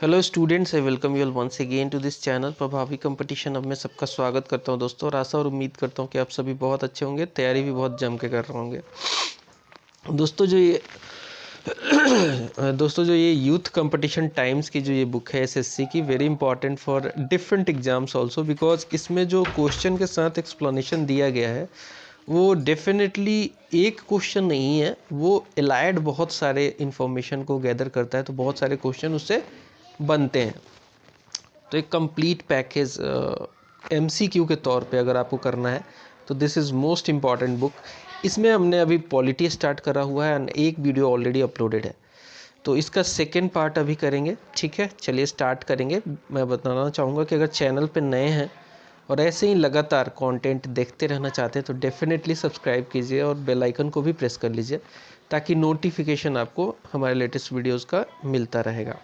Hello students, I welcome you all once again to this channel Prabhavi competition. अब मैं सबका स्वागत करता हूं दोस्तों, और आशा और उम्मीद करता हूं कि आप सभी बहुत अच्छे होंगे, तैयारी भी बहुत जम के कर रहे होंगे। दोस्तों जो ये यूथ कंपटीशन टाइम्स की जो ये बुक है एसएससी की, very important for different exams also, because इसमें जो क्वेश्चन के साथ एक्सप्लेनेशन दिया गया है वो डेफिनेटली एक क्वेश्चन नहीं है, वो एलाइड बहुत सारे इंफॉर्मेशन को गैदर करता है, तो बहुत सारे क्वेश्चन उससे बनते हैं। तो एक कंप्लीट पैकेज एमसीक्यू के तौर पे अगर आपको करना है तो this is most important book. इसमें हमने अभी पॉलिटी स्टार्ट करा हुआ है एंड एक वीडियो ऑलरेडी अपलोडेड है, तो इसका सेकेंड पार्ट अभी करेंगे। ठीक है, चलिए स्टार्ट करेंगे। मैं बताना चाहूँगा कि अगर चैनल पे नए हैं और ऐसे ही लगातार कंटेंट देखते रहना चाहते हैं तो डेफिनेटली सब्सक्राइब कीजिए और बेल आइकन को भी प्रेस कर लीजिए, ताकि नोटिफिकेशन आपको हमारे लेटेस्ट वीडियोज़ का मिलता रहेगा।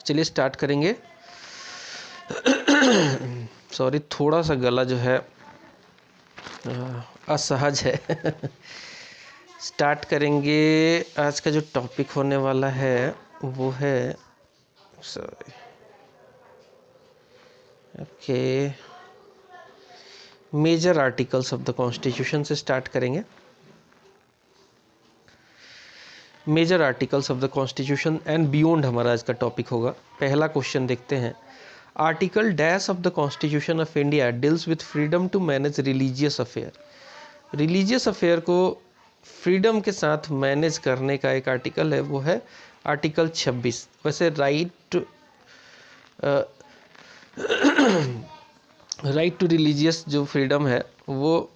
चलिए स्टार्ट करेंगे। सॉरी, थोड़ा सा गला जो है असहज है। स्टार्ट करेंगे। आज का जो टॉपिक होने वाला है वो है, sorry, okay, major articles of the constitution से स्टार्ट करेंगे। Major articles of the constitution and beyond हमारा आज का टॉपिक होगा। पहला क्वेश्चन देखते हैं। Article dash of the constitution of India deals with freedom to manage religious affair. Religious affair को फ्रीडम के साथ मैनेज करने का एक आर्टिकल है, वो है आर्टिकल 26। वैसे राइट टू रिलीजियस जो फ्रीडम है वो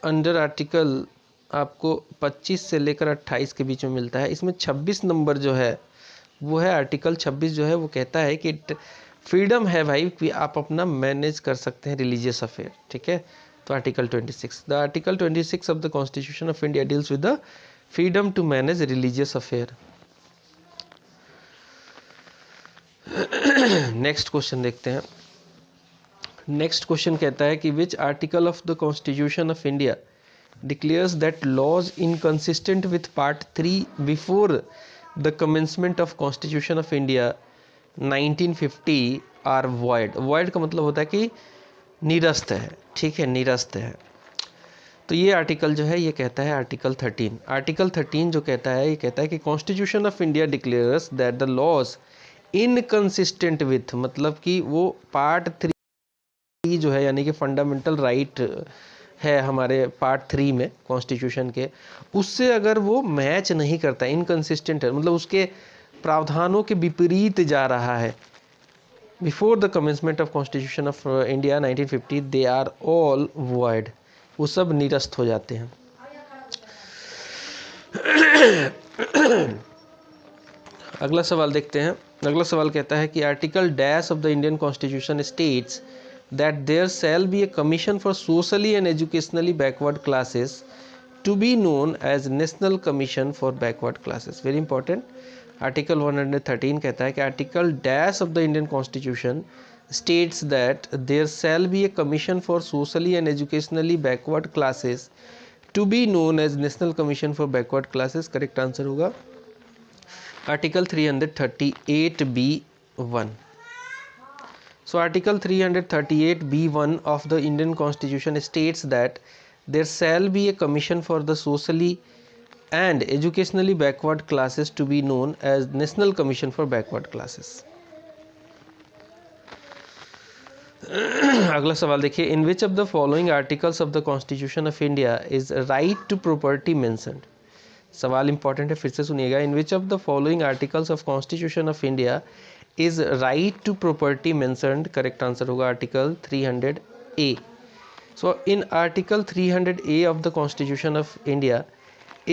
अंडर आर्टिकल आपको 25 से लेकर 28 के बीच में मिलता है। इसमें 26 नंबर जो है वो है आर्टिकल 26, जो है वो कहता है कि फ्रीडम है भाई कि आप अपना मैनेज कर सकते हैं रिलीजियस अफेयर। ठीक है, तो article 26, the article 26 of the constitution of India deals with the freedom to manage religious affair. Next question देखते हैं। नेक्स्ट क्वेश्चन कहता है कि which article of the constitution of India declares that laws inconsistent with part 3 before the commencement of constitution of India 1950 are void। void का मतलब होता है कि निरस्त है। ठीक है, निरस्त है। तो ये आर्टिकल जो है ये कहता है आर्टिकल 13। आर्टिकल 13 जो कहता है, ये कहता है कि constitution of India declares that the laws inconsistent with, मतलब कि वो पार्ट 3 जो है, यानी कि फंडामेंटल राइट है हमारे पार्ट 3 में कॉन्स्टिट्यूशन के, उससे अगर वो मैच नहीं करता, इनकंसिस्टेंट है, मतलब उसके प्रावधानों के विपरीत जा रहा है, before the commencement of constitution of India 1950 they are all void, वो सब निरस्त हो जाते हैं। अगला सवाल देखते हैं। अगला सवाल कहता है कि article dash of the Indian constitution states that there shall be a commission for socially and educationally backward classes to be known as National Commission for Backward Classes। Very important। Article 113 कहता है कि article dash of the Indian constitution states that there shall be a commission for socially and educationally backward classes to be known as National Commission for Backward Classes। Correct answer होगा article 338B(1). So Article 338(b)(1) of the Indian Constitution states that there shall be a commission for the socially and educationally backward classes to be known as National Commission for Backward Classes। अगला सवाल देखिए। In which of the following articles of the Constitution of India is right to property mentioned? सवाल important है, फिर से सुनिएगा। In which of the following articles of Constitution of India is right to property mentioned? Correct answer होगा article 300A। So in article 300A of the Constitution of India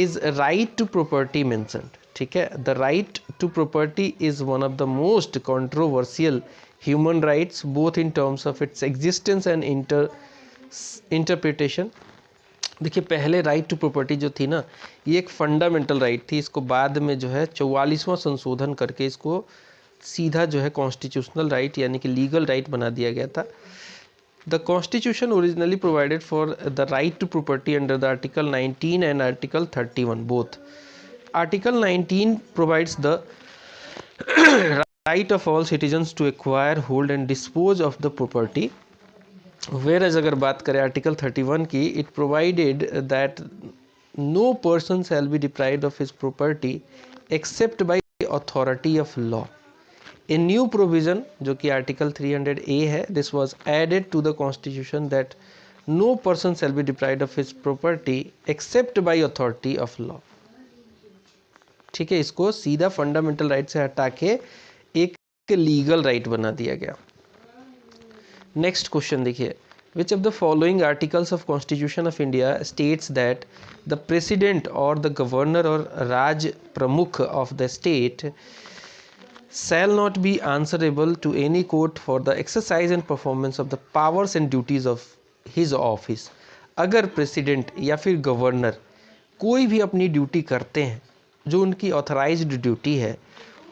is right to property mentioned। ठीक है, the right to property is one of the most controversial human rights both in terms of its existence and interpretation। देखिए, पहले right to property जो थी ना, ये एक fundamental right थी। इसको बाद में जो है 44वां संशोधन करके इसको सीधा जो है कॉन्स्टिट्यूशनल राइट यानी कि लीगल राइट बना दिया गया था। The constitution originally provided for the right to property under the article 19 and article 31 both. Article 19 provides the right of all citizens to acquire, hold and dispose of the property. Whereas अगर बात करें article 31 की, it provided that no person shall be deprived of his property except by authority of law. A new provision जो कि article 300A है, this was added to the constitution that no person shall be deprived of his property except by authority of law. ठीक है, इसको सीधा fundamental right से हटा के एक लीगल राइट बना दिया गया. नेक्स्ट क्वेश्चन देखिए, which of the following articles of constitution of India states that the president और द गवर्नर और राज प्रमुख of the state shall not be answerable to any court for the exercise and performance of the powers and duties of his office. अगर president या फिर governor कोई भी अपनी duty करते हैं जो उनकी ऑथराइज्ड ड्यूटी है,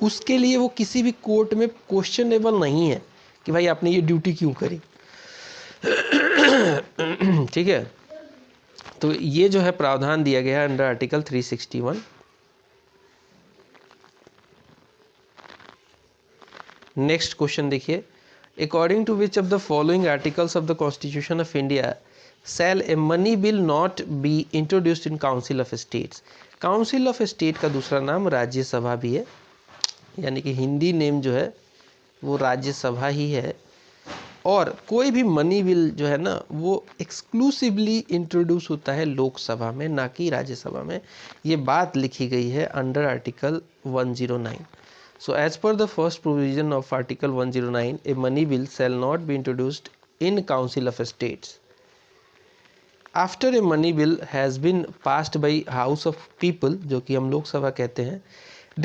उसके लिए वो किसी भी कोर्ट में क्वेश्चनेबल नहीं है कि भाई आपने ये ड्यूटी क्यों करी. ठीक है, तो ये जो है प्रावधान दिया गया है अंडर आर्टिकल 361. नेक्स्ट क्वेश्चन देखिए, according to which of the following articles of the constitution of India shall a money bill not be introduced in council of states. Council of state का दूसरा नाम राज्यसभा भी है, यानी कि हिंदी नेम जो है वो राज्यसभा ही है. और कोई भी मनी बिल जो है ना वो एक्सक्लूसिवली इंट्रोड्यूस होता है लोकसभा में, ना कि राज्यसभा में. ये बात लिखी गई है under article 109. So as per the first provision of Article 109, a money bill shall not be introduced in Council of States. After a money bill has been passed by House of People, जो कि हम लोकसभा कहते हैं,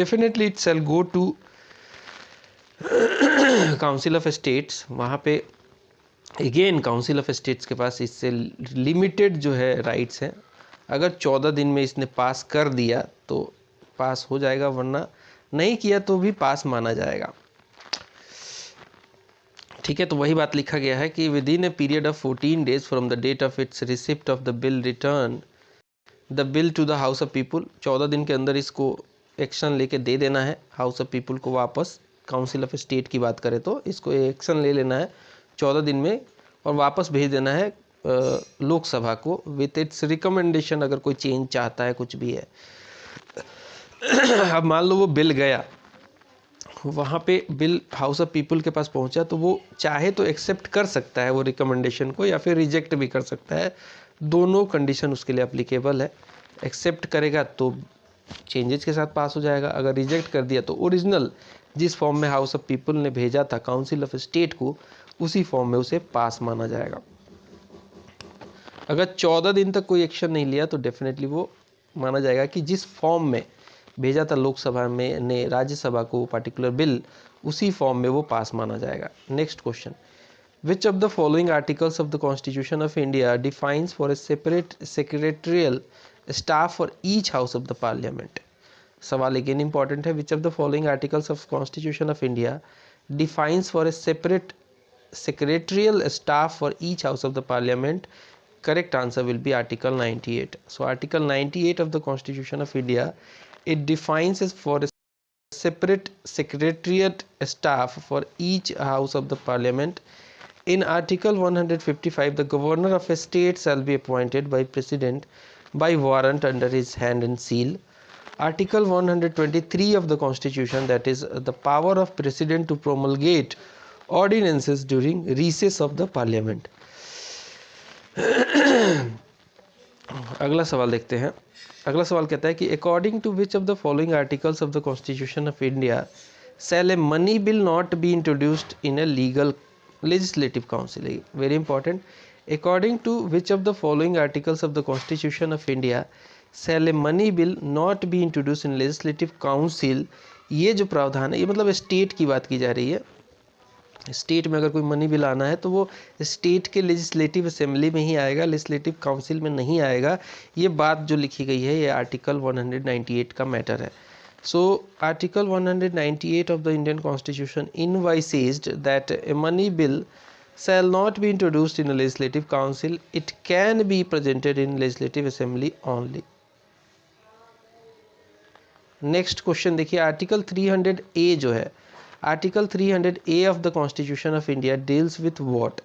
definitely it shall go to Council of States. वहाँ पे again Council of States के पास इससे limited जो है राइट्स हैं. अगर 14 दिन में इसने पास कर दिया तो पास हो जाएगा, वरना नहीं किया तो भी पास माना जाएगा. ठीक है, तो वही बात लिखा गया है कि within a period of 14 days from the date of its receipt of the bill return the bill to the house of people. 14 दिन के अंदर इसको एक्शन लेके दे देना है हाउस ऑफ पीपल को वापस. काउंसिल ऑफ स्टेट की बात करें तो इसको एक्शन ले लेना है 14 दिन में और वापस भेज देना है लोकसभा को विथ इट्स रिकमेंडेशन. अगर कोई चेंज चाहता है, कुछ भी है. अब मान लो वो बिल गया, वहाँ पे बिल हाउस ऑफ पीपल के पास पहुँचा, तो वो चाहे तो एक्सेप्ट कर सकता है वो रिकमेंडेशन को, या फिर रिजेक्ट भी कर सकता है. दोनों कंडीशन उसके लिए अप्लीकेबल है. एक्सेप्ट करेगा तो चेंजेस के साथ पास हो जाएगा, अगर रिजेक्ट कर दिया तो ओरिजिनल जिस फॉर्म में हाउस ऑफ पीपल ने भेजा था काउंसिल ऑफ स्टेट को, उसी फॉर्म में उसे पास माना जाएगा. अगर 14 दिन तक कोई एक्शन नहीं लिया तो डेफिनेटली वो माना जाएगा कि जिस फॉर्म में भेजा था लोकसभा में ने राज्यसभा को पर्टिकुलर बिल, उसी फॉर्म में वो पास माना जाएगा. Next question, which of the following articles of the constitution of India defines for a separate secretarial staff for each house of the parliament. सवाल अगेन इंपॉर्टेंट है, विच of the following articles of constitution of India defines for a separate secretarial staff for each house of the parliament. Correct answer will be article 98. So article 98 of the constitution of India, it defines as for a separate secretariat staff for each house of the parliament. In article 155, the governor of a state shall be appointed by president by warrant under his hand and seal. Article 123 of the constitution, that is the power of president to promulgate ordinances during recess of the parliament. अगला सवाल देखते हैं. अगला सवाल कहता है कि according to which of the following articles of the constitution of India shall a money bill not be introduced in a legal legislative council. Very important. According to which of the following articles of the constitution of India shall a money bill not be introduced in legislative council. ये जो प्रावधान है ये मतलब state की बात की जा रही है. स्टेट में अगर कोई मनी बिल आना है तो वो स्टेट के लेजिस्लेटिव असेंबली में ही आएगा, लेजिस्लेटिव काउंसिल में नहीं आएगा. ये बात जो लिखी गई है ये आर्टिकल 198 का मैटर है. So article 198 of the Indian constitution envisaged that a money bill shall not be introduced in a legislative council. It can be presented in legislative assembly only. Next question देखिए, article 300A जो है, article 300A of the constitution of India deals with what.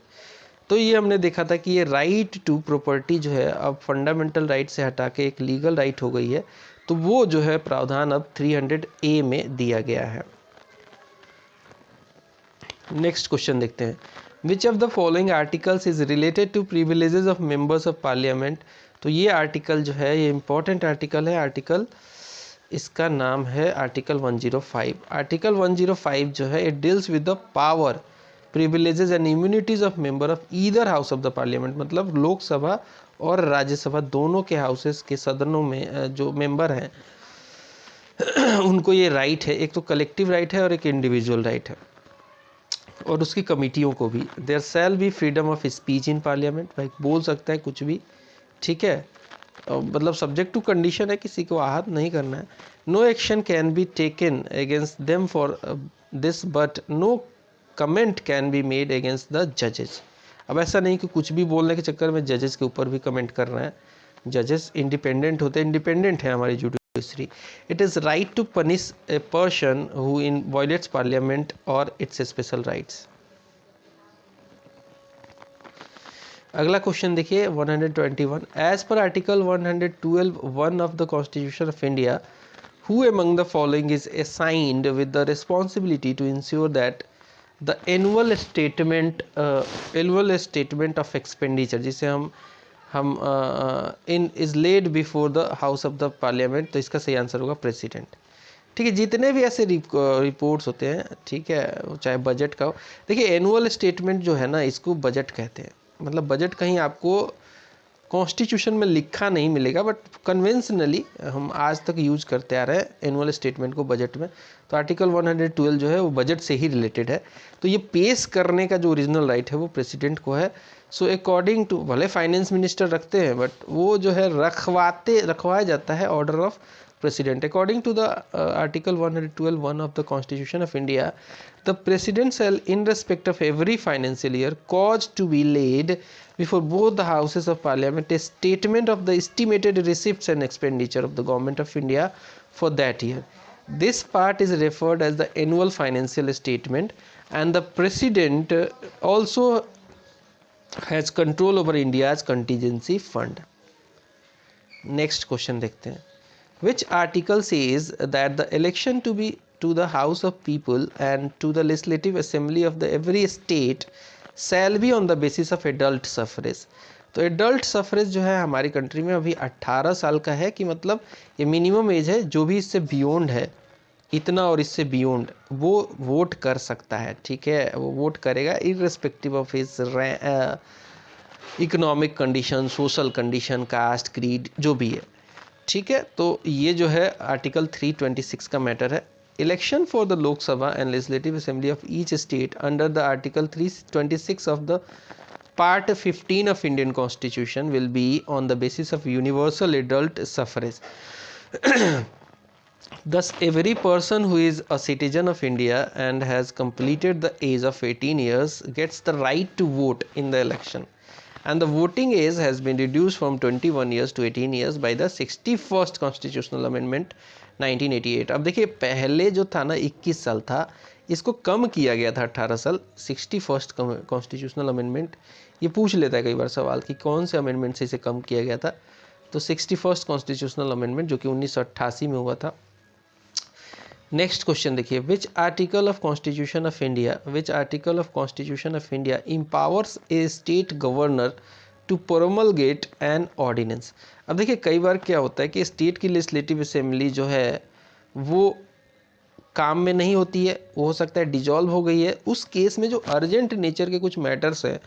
तो ये हमने देखा था कि ये राइट टू प्रॉपर्टी जो है अब फंडामेंटल राइट से हटा के एक लीगल राइट हो गई है, तो वो जो है प्रावधान अब 300A में दिया गया है। नेक्स्ट क्वेश्चन देखते हैं, which of the following articles is related to privileges of members of parliament. तो ये आर्टिकल जो है ये इंपॉर्टेंट आर्टिकल है, आर्टिकल इसका नाम है आर्टिकल 105। आर्टिकल 105 जो है it deals with the power, privileges and immunities of member of either house of the parliament, मतलब लोकसभा और राज्यसभा दोनों के हाउसेस के सदनों में जो मेंबर हैं उनको ये राइट है, एक तो कलेक्टिव राइट है और एक इंडिविजुअल राइट है, और उसकी कमिटियों को भी। There shall be freedom of speech in parliament, भाई बोल सकता है कुछ भी, ठीक है, मतलब सब्जेक्ट टू कंडीशन है, किसी को आहत नहीं करना है। No action can be taken against them for this but no comment can be made against the जजेस। अब ऐसा नहीं कि कुछ भी बोलने के चक्कर में जजेस के ऊपर भी कमेंट करना है, जजेस इंडिपेंडेंट होते हैं, इंडिपेंडेंट है हमारी judiciary. It is right to punish a person who in violates parliament और इट्स स्पेशल राइट्स। अगला क्वेश्चन देखिए 121, as per article 112(1) of the constitution of India, who among the following is assigned with the responsibility to ensure that the annual statement of expenditure, जिसे हम इन is laid before the house of the parliament. तो इसका सही answer होगा president. ठीक है, जितने भी ऐसे रिपोर्ट्स होते हैं, ठीक है, चाहे बजट का हो, देखिए एनुअल स्टेटमेंट जो है ना, इसको बजट कहते हैं। मतलब बजट कहीं आपको कॉन्स्टिट्यूशन में लिखा नहीं मिलेगा, बट कन्वेंशनली हम आज तक यूज करते आ रहे हैं एनुअल स्टेटमेंट को बजट में। तो आर्टिकल 112 जो है वो बजट से ही रिलेटेड है, तो ये पेश करने का जो ओरिजिनल राइट है वो प्रेसिडेंट को है। सो अकॉर्डिंग टू, भले फाइनेंस मिनिस्टर रखते हैं, बट वो जो है रखवाया जाता है order of president. According to the article 112(1) of the constitution of India, the president shall in respect of every financial year cause to be laid before both the houses of parliament a statement of the estimated receipts and expenditure of the government of India for that year. This part is referred as the annual financial statement, and the president also has control over India's contingency fund. Next question देखते हैं, which article says that the election to the House of People and to the Legislative Assembly of the every state shall be on the basis of adult suffrage। तो adult suffrage जो है हमारी country में अभी 18 साल का है, कि मतलब ये मिनिमम एज है, जो भी इससे बियॉन्ड है, इतना और इससे बियॉन्ड, वो वोट कर सकता है। ठीक है, वो वोट करेगा irrespective of his economic condition, social condition, caste, creed, जो भी है। ठीक है, तो ये जो है आर्टिकल 326 का मैटर है। Election for the Lok Sabha and legislative assembly of each state under the article 326 of the part 15 of Indian Constitution will be on the basis of universal adult suffrage. Thus, every person who is a citizen of India and has completed the age of 18 years gets the right to vote in the election. And the voting age has been reduced from 21 years to 18 years by the 61st Constitutional Amendment 1988. अब देखिए, पहले जो था ना 21 साल था, इसको कम किया गया था 18 साल। 61st कॉन्स्टिट्यूशनल अमेंडमेंट, ये पूछ लेता है कई बार सवाल कि कौन से अमेंडमेंट से इसे कम किया गया था। तो 61st कॉन्स्टिट्यूशनल अमेंडमेंट, जो कि 1988 में हुआ था। नेक्स्ट क्वेश्चन देखिए, which article of constitution of India, which article of constitution of India empowers a state governor to promulgate an ordinance. अब देखिए, कई बार क्या होता है कि स्टेट की लेजिस्लेटिव असेंबली जो है वो काम में नहीं होती है, वो हो सकता है डिजॉल्व हो गई है। उस केस में जो अर्जेंट नेचर के कुछ मैटर्स हैं,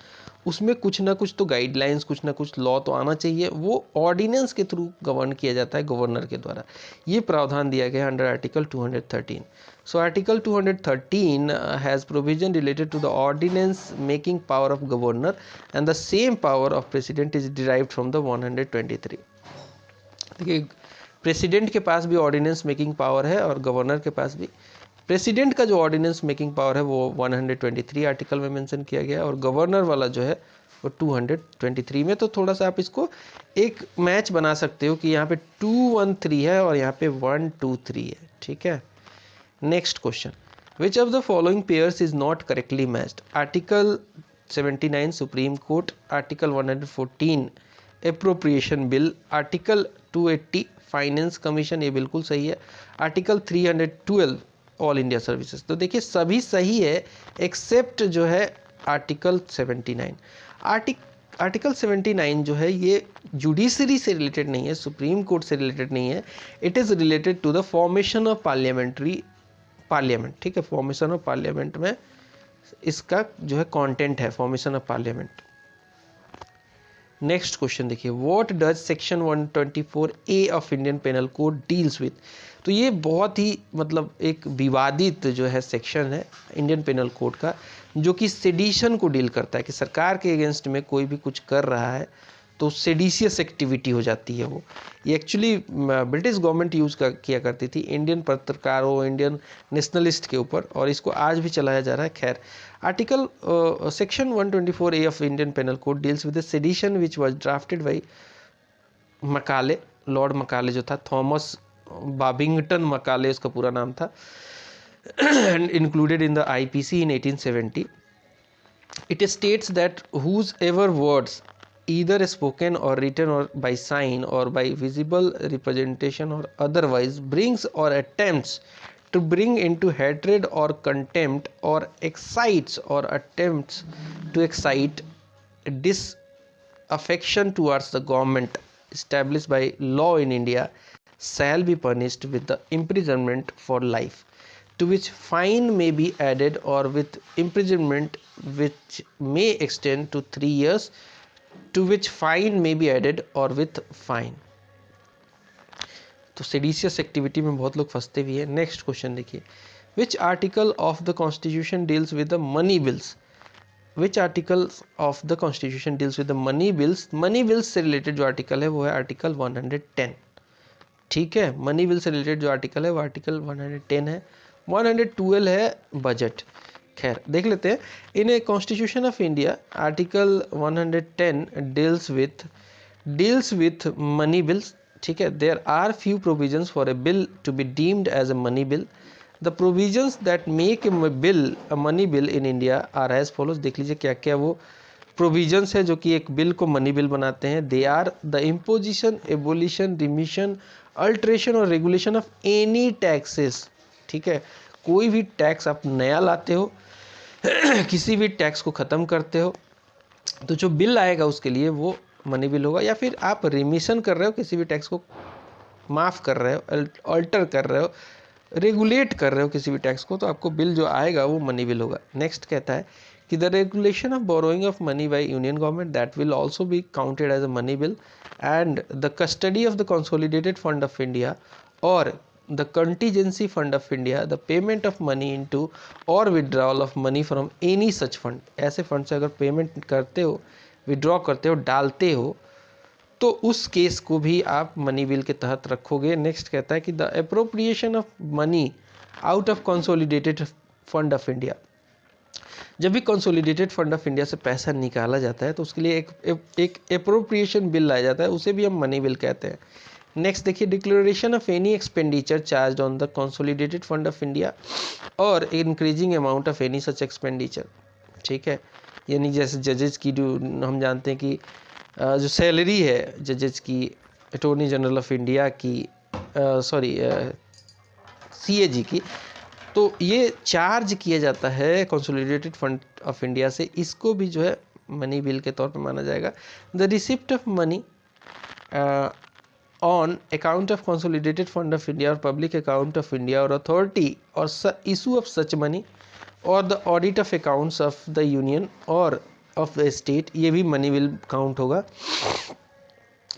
उसमें कुछ ना कुछ तो गाइडलाइंस, कुछ ना कुछ लॉ तो आना चाहिए, वो ऑर्डिनेंस के थ्रू गवर्न किया जाता है गवर्नर के द्वारा। ये प्रावधान दिया गया under article 213। So article 213 has provision related to the ordinance making power of governor and the same power of president is derived from the 123। देखिए, प्रेसिडेंट के पास भी ऑर्डिनेंस मेकिंग पावर है और गवर्नर के पास भी। प्रेसिडेंट का जो ऑर्डिनेंस मेकिंग पावर है वो 123 आर्टिकल में मेंशन किया गया है, और गवर्नर वाला जो है और 223 में। तो थोड़ा सा आप इसको एक मैच बना सकते हो कि यहाँ पे 213 है और यहाँ पे 123 है, ठीक है। Next question, which of the following pairs is not correctly matched? Article 79 supreme court, article 114 appropriation bill, article 280 finance commission, ये बिल्कुल सही है, आर्टिकल 312 ऑल इंडिया सर्विसेज। तो देखिए सभी सही है एक्सेप्ट जो है आर्टिकल 79। आर्टिकल 79 जो है ये जुडिशरी से रिलेटेड नहीं है, सुप्रीम कोर्ट से रिलेटेड नहीं है, it is related to the formation of parliament, ठीक है। फॉर्मेशन ऑफ पार्लियामेंट में इसका जो है कंटेंट है, formation of parliament. Next question देखिए, what does section 124A of Indian penal code deals with? तो ये बहुत ही मतलब एक विवादित जो है सेक्शन है इंडियन पेनल कोड का, जो कि सेडिशन को डील करता है कि सरकार के अगेंस्ट में कोई भी कुछ कर रहा है तो सेडिशियस एक्टिविटी हो जाती है वो। ये एक्चुअली ब्रिटिश गवर्नमेंट यूज़ किया करती थी इंडियन पत्रकारों, इंडियन नेशनलिस्ट के ऊपर, और इसको आज भी चलाया जा रहा है। खैर, article section 124A of Indian penal code deals with the sedition which was drafted by Macaulay, lord Macaulay जो था, थॉमस बाबिंगटन मकाले उसका पूरा नाम था, and included in the IPC in 1870. It states that whosoever words, either spoken or written or by sign or by visible representation or otherwise, brings or attempts to bring into hatred or contempt or excites or attempts to excite disaffection towards the government established by law in India shall be punished with the imprisonment for life, to which fine may be added, or with imprisonment which may extend to 3 years, to which fine may be added, or with fine। तो seditious activity में बहुत लोग फंसते भी हैं। Next question देखिए, which article of the constitution deals with the money bills? Which article of the constitution deals with the money bills? Money bills से related जो आर्टिकल है वो है आर्टिकल 110, ठीक है। मनी बिल से रिलेटेड जो आर्टिकल है वो आर्टिकल 110 है। 112 है बजट। खैर देख लेते हैं। In a constitution of India article 110 deals with money bills, ठीक है। There are few provisions for a bill to be deemed as a money bill. The provisions that make a bill a money bill in India are as follows. देख लीजिए क्या क्या वो provisions है जो कि एक बिल को मनी बिल बनाते हैं। They are the imposition, abolition, remission, alteration और रेगुलेशन ऑफ एनी टैक्सेस, ठीक है। कोई भी टैक्स आप नया लाते हो किसी भी टैक्स को ख़त्म करते हो तो जो बिल आएगा उसके लिए वो मनी बिल होगा। या फिर आप रिमिशन कर रहे हो, किसी भी टैक्स को माफ़ कर रहे हो, अल्टर कर रहे हो, रेगुलेट कर रहे हो किसी भी टैक्स को, तो आपको बिल जो आएगा वो मनी बिल होगा। नेक्स्ट कहता है कि the regulation of borrowing of money by union government that will also be counted as a money bill, and the custody of the consolidated fund of India और the contingency fund of India, the payment of money into और withdrawal of money from any such fund. ऐसे fund से अगर payment करते हो, withdraw करते हो, डालते हो, तो उस केस को भी आप मनी बिल के तहत रखोगे। नेक्स्ट कहता है कि the appropriation of money out of consolidated fund of India. जब भी कंसोलिडेटेड फंड ऑफ इंडिया से पैसा निकाला जाता है तो उसके लिए एक अप्रोप्रिएशन बिल लाया जाता है, उसे भी हम मनी बिल कहते हैं। नेक्स्ट देखिए, declaration of any expenditure charge on the consolidated fund of India और increasing amount of any such expenditure, ठीक है। यानी जैसे जजेस की जो हम जानते हैं कि जो सैलरी है जजेस की, अटॉर्नी जनरल ऑफ इंडिया की, CAG की, तो ये चार्ज किया जाता है कंसोलिडेटेड फंड ऑफ इंडिया से, इसको भी जो है मनी बिल के तौर पर माना जाएगा। The receipt of money on account of consolidated fund of India और पब्लिक अकाउंट ऑफ इंडिया और अथॉरिटी और इशू ऑफ सच मनी और the audit of accounts of the union और ऑफ द स्टेट, ये भी मनी बिल काउंट होगा।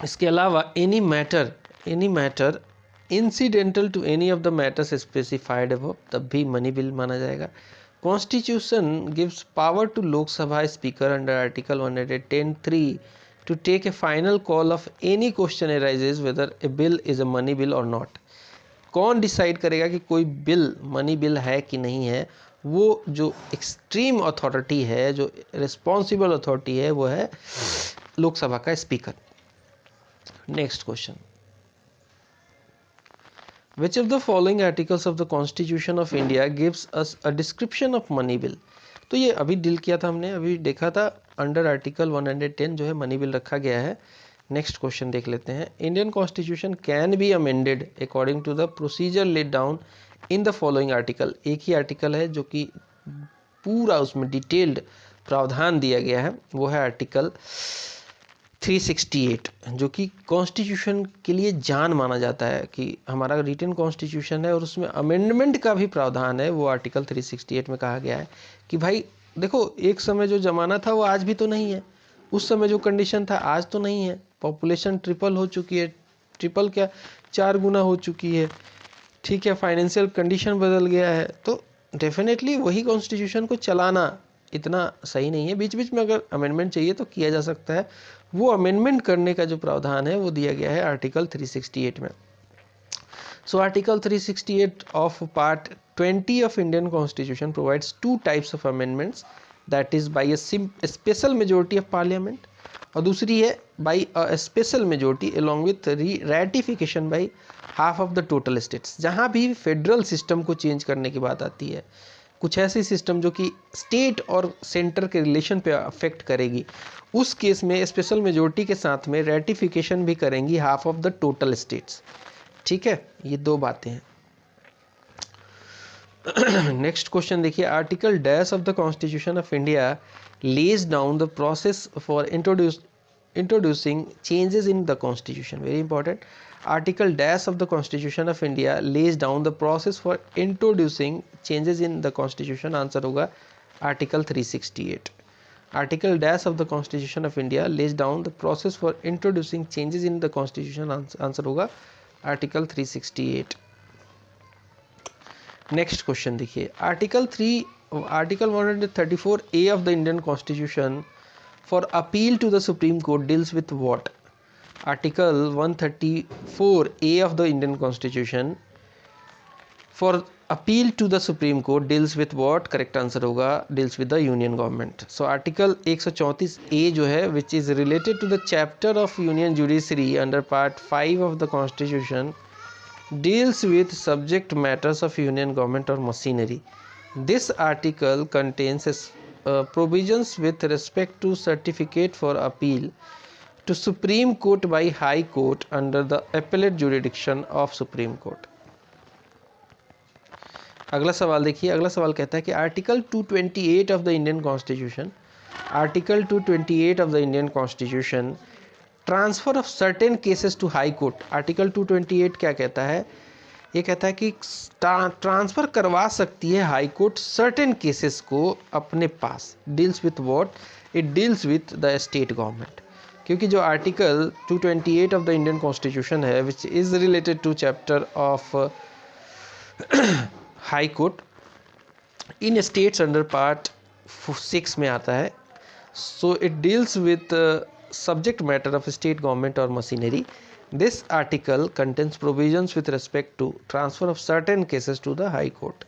इसके अलावा any matter incidental to any of the matters specified above, तब भी मनी बिल माना जाएगा। Constitution gives power to Lok Sabha speaker under article 110(3) to take a final call of any question arises whether a bill is a money bill or not। कौन decide करेगा कि कोई bill money bill है कि नहीं है, वो जो एक्सट्रीम अथॉरिटी है, जो रिस्पॉन्सिबल अथॉरिटी है, वो है लोकसभा का speaker. Next question, which of the following articles of the constitution of India gives us a description of money bill. तो ये अभी डील किया था हमने, अभी देखा था, अंडर आर्टिकल 110 जो है मनी बिल रखा गया है। नेक्स्ट क्वेश्चन देख लेते हैं, Indian constitution can be amended according to the procedure laid down in the following article. एक ही आर्टिकल है जो कि पूरा उसमें डिटेल्ड प्रावधान दिया गया है, वो है आर्टिकल 368, जो कि कॉन्स्टिट्यूशन के लिए जान माना जाता है कि हमारा रिटन कॉन्स्टिट्यूशन है और उसमें अमेंडमेंट का भी प्रावधान है। वो आर्टिकल 368 में कहा गया है कि भाई देखो, एक समय जो ज़माना था वो आज भी तो नहीं है, उस समय जो कंडीशन था आज तो नहीं है। पॉपुलेशन ट्रिपल हो चुकी है, ट्रिपल क्या 4 गुना हो चुकी है, ठीक है, फाइनेंशियल कंडीशन बदल गया है, तो डेफिनेटली वही कॉन्स्टिट्यूशन को चलाना इतना सही नहीं है। बीच बीच में अगर अमेंडमेंट चाहिए तो किया जा सकता है, वो अमेंडमेंट करने का जो प्रावधान है वो दिया गया है आर्टिकल 368 में। So article 368 of part 20 of Indian constitution provides 2 types of amendments, that is by a special majority of parliament, और दूसरी है by a special majority along with ratification by half of the total states. जहाँ भी federal system को change करने की बात आती है, कुछ ऐसी सिस्टम जो कि स्टेट और सेंटर के रिलेशन पे अफेक्ट करेगी, उस केस में स्पेशल मेजोरिटी के साथ में रैटिफिकेशन भी करेंगी half of the total states. ठीक है, ये 2 बातें हैं। नेक्स्ट क्वेश्चन देखिए, article dash of the constitution of India lays down the process for introducing changes in the constitution. Very important, article dash of the constitution of India lays down the process for introducing changes in the constitution. Answer होगा article 368। Article dash of the constitution of India lays down the process for introducing changes in the constitution. Answer होगा article 368। Next question देखिए, article 134A of the Indian constitution for appeal to the supreme court deals with what. Article 134A of the Indian Constitution for appeal to the Supreme Court deals with what? Correct answer होगा deals with the union government. So article 134A जो है which is related to the chapter of union judiciary under part 5 of the constitution deals with subject matters of union government or machinery. This article contains provisions with respect to certificate for appeal to Supreme Court by High Court under the appellate jurisdiction of Supreme Court. अगला सवाल देखिए, अगला सवाल कहता है कि article 228 of the Indian constitution, article 228 of the Indian constitution transfer of certain cases to high court. Article 228 क्या कहता है? ये कहता है कि ट्रांसफ़र करवा सकती है हाई कोर्ट सर्टेन केसेस को अपने पास। Deals with what? It deals with the state government, क्योंकि जो article 228 of the Indian constitution है which is related to chapter of high court in states under part 6 में आता है। So it deals with subject matter of state government or machinery. This article contains provisions with respect to transfer of certain cases to the high court.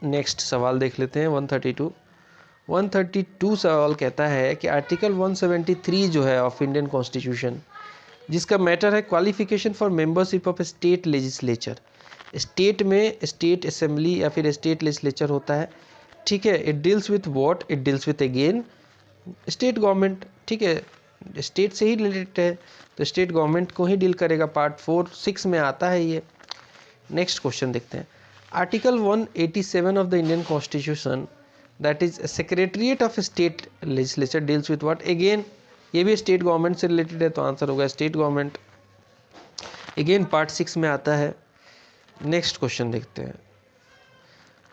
Next सवाल देख लेते हैं 132 सवाल कहता है कि आर्टिकल 173 जो है ऑफ इंडियन कॉन्स्टिट्यूशन, जिसका मैटर है qualification for membership of state legislature. State में स्टेट असेंबली या फिर स्टेट लेजिस्लेचर होता है, ठीक है। It deals with what? It deals with again state government, ठीक है, स्टेट से ही रिलेटेड है तो स्टेट गवर्नमेंट को ही डील करेगा। पार्ट 4-6 में आता है ये। नेक्स्ट क्वेश्चन देखते हैं, article 187 of the Indian constitution that is secretariat of state legislature deals with what? Again ये भी स्टेट गवर्नमेंट से रिलेटेड है तो आंसर होगा स्टेट गवर्नमेंट। अगेन पार्ट 6 में आता है। नेक्स्ट क्वेश्चन देखते हैं,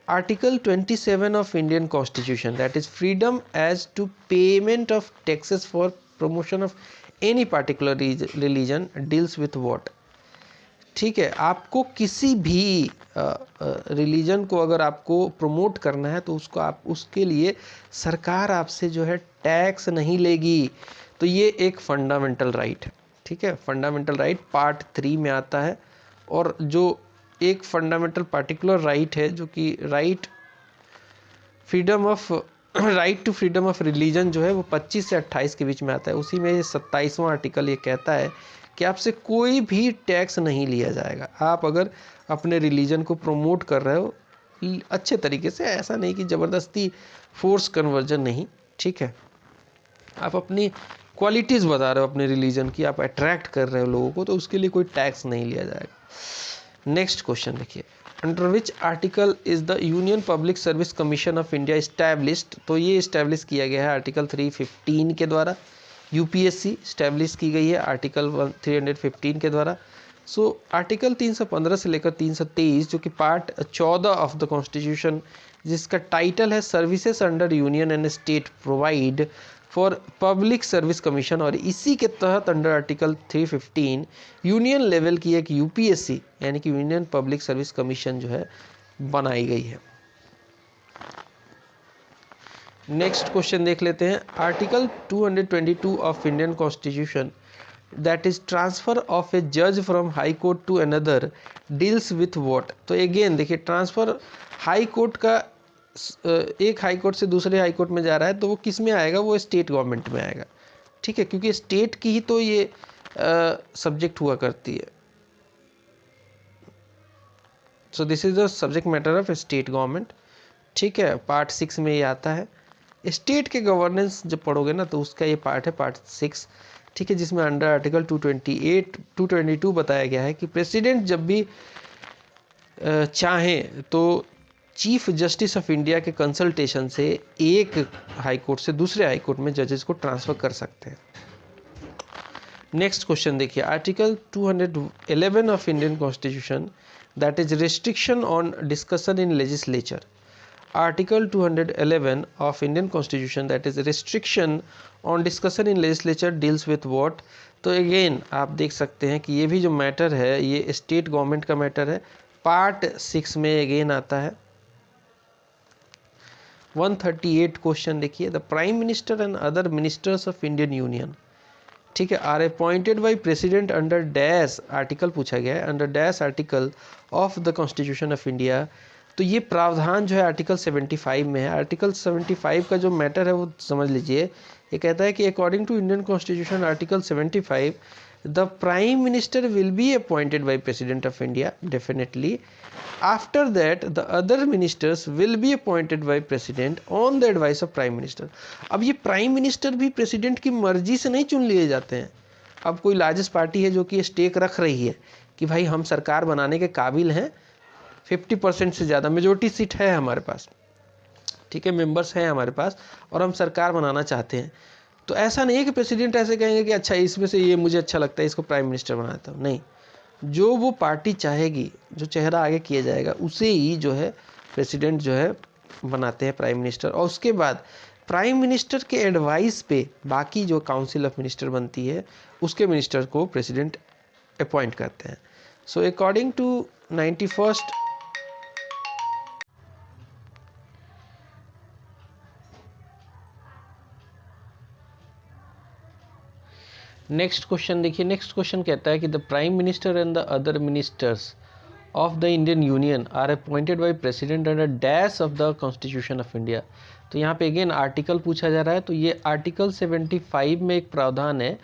article 27 of Indian constitution that is freedom as to payment of taxes for promotion of any particular religion deals with what? ठीक है, आपको किसी भी रिलीजन को अगर आपको प्रमोट करना है तो उसको आप उसके लिए सरकार आपसे जो है टैक्स नहीं लेगी। तो ये एक फंडामेंटल राइट है, ठीक है, फंडामेंटल राइट पार्ट 3 में आता है। और जो एक फंडामेंटल पार्टिकुलर राइट है जो कि right to freedom of religion जो है वो 25 से 28 के बीच में आता है। उसी में 27वां आर्टिकल ये कहता है कि आपसे कोई भी टैक्स नहीं लिया जाएगा। आप अगर अपने रिलीजन को प्रमोट कर रहे हो अच्छे तरीके से, ऐसा नहीं कि ज़बरदस्ती फोर्स कन्वर्जन नहीं, ठीक है, आप अपनी क्वालिटीज़ बता रहे हो अपने रिलीजन की, आप अट्रैक्ट कर रहे हो लोगों को, तो उसके लिए कोई टैक्स नहीं लिया जाएगा। नेक्स्ट क्वेश्चन देखिए, under which article is the union public service commission of India established. तो ये इस्टेब्लिश किया गया है आर्टिकल 315 के द्वारा। यूपीएससी इस्टेब्लिश की गई है आर्टिकल 315 के द्वारा। सो आर्टिकल 315 से लेकर 323 जो कि पार्ट 14 ऑफ द कॉन्स्टिट्यूशन, जिसका टाइटल है services under union and state provide for public service commission, और इसी के तहत अंडर आर्टिकल 315 यूनियन लेवल की एक यूपीएससी यानी कि यूनियन पब्लिक सर्विस कमीशन जो है बनाई गई है। नेक्स्ट क्वेश्चन देख लेते हैं, article 222 of Indian constitution that is transfer of a जज from high court to another deals with what. तो अगेन देखिए, ट्रांसफर हाई कोर्ट का एक हाई कोर्ट से दूसरे हाई कोर्ट में जा रहा है तो वो किस में आएगा, वो स्टेट गवर्नमेंट में आएगा, ठीक है, क्योंकि स्टेट की ही तो ये सब्जेक्ट हुआ करती है। So this is the subject matter of state government, ठीक है, पार्ट 6 में ये आता है। स्टेट के गवर्नेंस जब पढ़ोगे ना तो उसका ये पार्ट है पार्ट 6, ठीक है, जिसमें अंडर आर्टिकल 222 बताया गया है कि प्रेसिडेंट जब भी चाहे तो चीफ जस्टिस ऑफ इंडिया के कंसल्टेशन से एक हाई कोर्ट से दूसरे हाई कोर्ट में जजेस को ट्रांसफर कर सकते हैं। नेक्स्ट क्वेश्चन देखिए, article 211 of Indian constitution that is restriction on discussion in legislature. Article 211 of Indian constitution that is restriction on discussion in legislature deals with what. तो अगेन आप देख सकते हैं कि ये भी जो मैटर है ये स्टेट गवर्नमेंट का मैटर है, पार्ट 6 में अगेन आता है। 138 क्वेश्चन देखिए, the prime minister and other ministers of Indian union, ठीक है, are appointed by president under dash article पूछा गया है, under dash article of the constitution of India. तो ये प्रावधान जो है आर्टिकल 75 में है। आर्टिकल 75 का जो मैटर है वो समझ लीजिए, ये कहता है कि according to Indian constitution article 75 the prime minister will be appointed by president of India definitely, after that the other ministers will be appointed by president on the advice of prime minister. अब ये prime minister भी president की मर्जी से नहीं चुन लिए जाते हैं। अब कोई लार्जेस्ट पार्टी है जो कि स्टेक रख रही है कि भाई हम सरकार बनाने के काबिल हैं, 50% से ज़्यादा मेजोरिटी सीट है हमारे पास, ठीक है, मेंबर्स हैं हमारे पास और हम सरकार बनाना चाहते हैं, तो ऐसा नहीं है कि प्रेसिडेंट ऐसे कहेंगे कि अच्छा इसमें से ये मुझे अच्छा लगता है इसको प्राइम मिनिस्टर बनाता हूँ, नहीं, जो वो पार्टी चाहेगी, जो चेहरा आगे किया जाएगा उसे ही जो है प्रेसिडेंट जो है बनाते हैं प्राइम मिनिस्टर, और उसके बाद प्राइम मिनिस्टर के एडवाइस पे बाकी जो काउंसिल ऑफ मिनिस्टर बनती है उसके मिनिस्टर को प्रेसिडेंट अपॉइंट करते हैं। So according to 91st next question देखिए, नेक्स्ट क्वेश्चन कहता है कि the prime minister and the other ministers of the Indian union are appointed by president under dash of the constitution of India. तो यहाँ पे again article पूछा जा रहा है, तो ये आर्टिकल 75 में एक प्रावधान है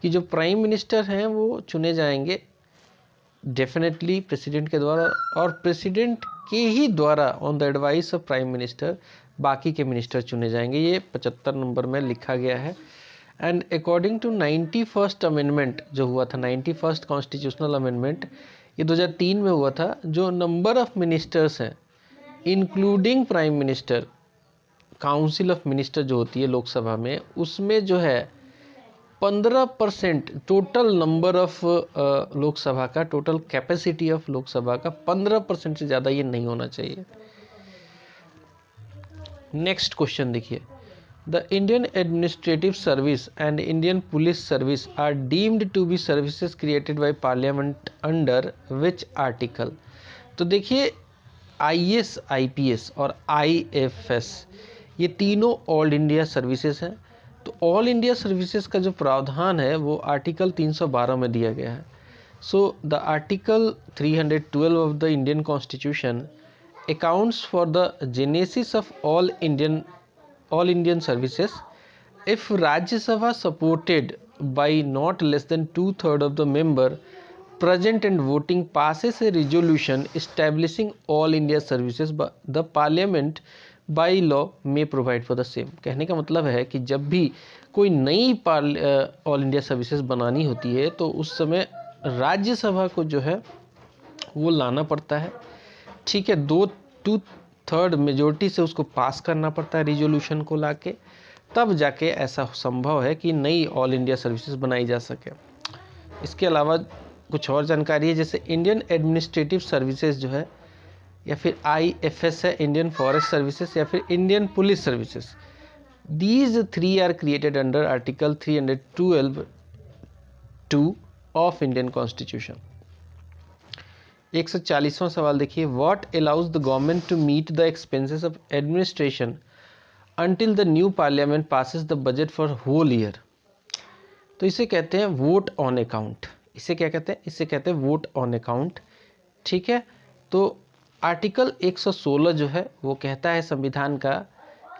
कि जो प्राइम मिनिस्टर हैं वो चुने जाएंगे डेफिनेटली प्रेसिडेंट के द्वारा, और प्रेसिडेंट के ही द्वारा on the advice of prime minister बाकी के मिनिस्टर चुने जाएंगे। ये 75 नंबर में लिखा गया है। And according to 91st amendment जो हुआ था, 91st कॉन्स्टिट्यूशनल अमेंडमेंट, ये 2003 में हुआ था, जो नंबर ऑफ मिनिस्टर्स हैं including prime minister, council of minister जो होती है लोकसभा में, उसमें जो है 15% टोटल नंबर ऑफ लोकसभा का, टोटल कैपेसिटी ऑफ लोकसभा का 15% से ज़्यादा ये नहीं होना चाहिए। नेक्स्ट क्वेश्चन देखिए, the Indian administrative service and Indian police service are deemed to be services created by parliament under which article. तो देखिए IAS IPS और IFS ये तीनों ऑल इंडिया सर्विसेज हैं। तो ऑल इंडिया सर्विसेज का जो प्रावधान है वो आर्टिकल 312 में दिया गया है। So the Article 312 of the Indian Constitution accounts for the genesis of all Indian services. If Rajya Sabha supported by not less than 2/3 of the member present and voting passes a resolution establishing all India services, the Parliament by law may provide for the same. कहने का मतलब है कि जब भी कोई नई all India services बनानी होती है तो उस समय राज्यसभा को जो है वो लाना पड़ता है, ठीक है, 2/3 मेजोरिटी से उसको पास करना पड़ता है रिजोल्यूशन को लाके, तब जाके ऐसा संभव है कि नई ऑल इंडिया सर्विसेज बनाई जा सके। इसके अलावा कुछ और जानकारी है, जैसे इंडियन एडमिनिस्ट्रेटिव सर्विसेज जो है, या फिर IFS है, इंडियन फॉरेस्ट सर्विसेज, या फिर Indian police services, these 3 are created under article 312(2) of Indian constitution. 140वां सवाल देखिए, what allows the government to meet the expenses of administration until the new parliament passes the budget for whole year। तो इसे कहते हैं vote on account. इसे क्या कहते हैं? इसे कहते हैं वोट ऑन अकाउंट, ठीक है। तो आर्टिकल 116 जो है वो कहता है, संविधान का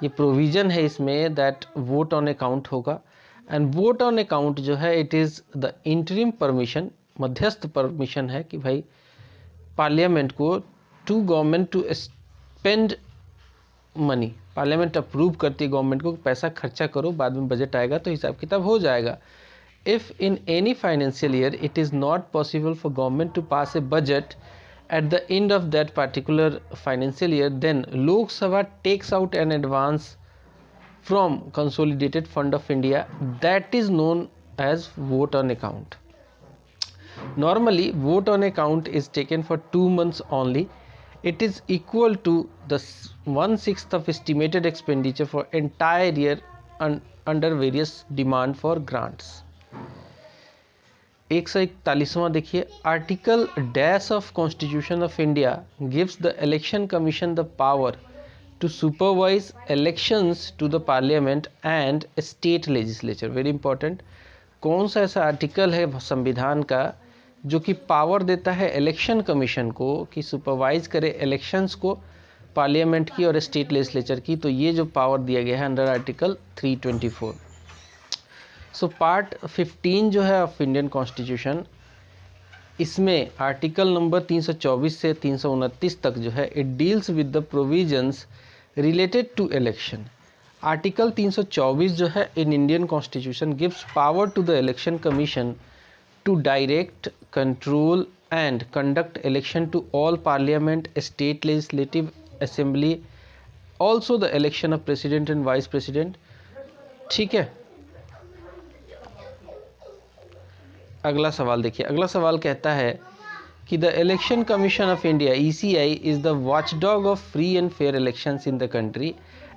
ये प्रोविज़न है इसमें, दैट वोट ऑन अकाउंट होगा। एंड वोट ऑन अकाउंट जो है it is the interim permission, मध्यस्थ परमिशन है कि भाई पार्लियामेंट को to government to spend money, parliament approve करती है गवर्नमेंट को, पैसा खर्चा करो, बाद में बजट आएगा तो हिसाब किताब हो जाएगा। If in any financial year it is not possible for government to pass a budget at the end of that particular financial year, then Lok Sabha takes out an advance from consolidated fund of India, that is known as vote on account. Normally vote on account is taken for 2 months only. It is equal to the 1/6 of estimated expenditure for entire year under various demand for grants। 141वां देखिए, article dash of constitution of India gives the election commission the power to supervise elections to the parliament and state legislature. Very important, कौन सा ऐसा article है संविधान का जो कि पावर देता है इलेक्शन कमीशन को कि सुपरवाइज करे इलेक्शंस को पार्लियामेंट की और स्टेट लेजिस्लेचर की? तो ये जो पावर दिया गया है अंडर आर्टिकल 324। सो पार्ट 15 जो है ऑफ इंडियन कॉन्स्टिट्यूशन, इसमें आर्टिकल नंबर 324 से 329 तक जो है it deals with the provisions related to election. Article 324 जो है in Indian constitution gives power to the election commission to direct, control and conduct election to all parliament, state legislative assembly, also the election of president and vice president, ठीक है। अगला सवाल देखिए, अगला सवाल कहता है कि the election commission of India ECI is the watchdog of free and fair elections in the country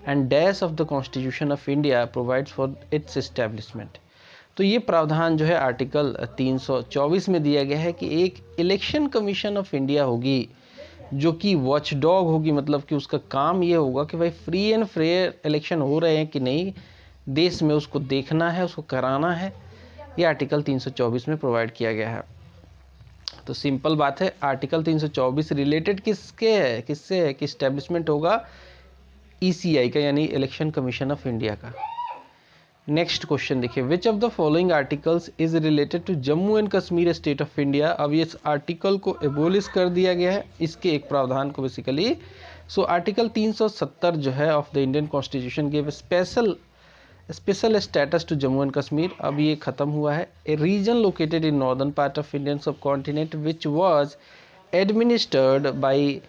and dash of the constitution of India provides for its establishment. तो ये प्रावधान जो है आर्टिकल 324 में दिया गया है कि एक इलेक्शन कमीशन ऑफ इंडिया होगी जो कि वॉचडॉग होगी, मतलब कि उसका काम ये होगा कि भाई फ्री एंड फेयर इलेक्शन हो रहे हैं कि नहीं देश में, उसको देखना है, उसको कराना है। ये आर्टिकल 324 में प्रोवाइड किया गया है। तो सिंपल बात है, आर्टिकल 324 रिलेटेड किससे है कि इस्टेब्लिशमेंट होगा ECI का, यानी इलेक्शन कमीशन ऑफ इंडिया का। नेक्स्ट क्वेश्चन देखिए, which of the following articles is related to Jammu and Kashmir state of India. अब ये आर्टिकल को एबोलिश कर दिया गया है, इसके एक प्रावधान को बेसिकली। सो आर्टिकल 370 जो है of the Indian constitution give special status to Jammu and Kashmir. अब ये खत्म हुआ है। A region located in northern part of Indian subcontinent which was administered by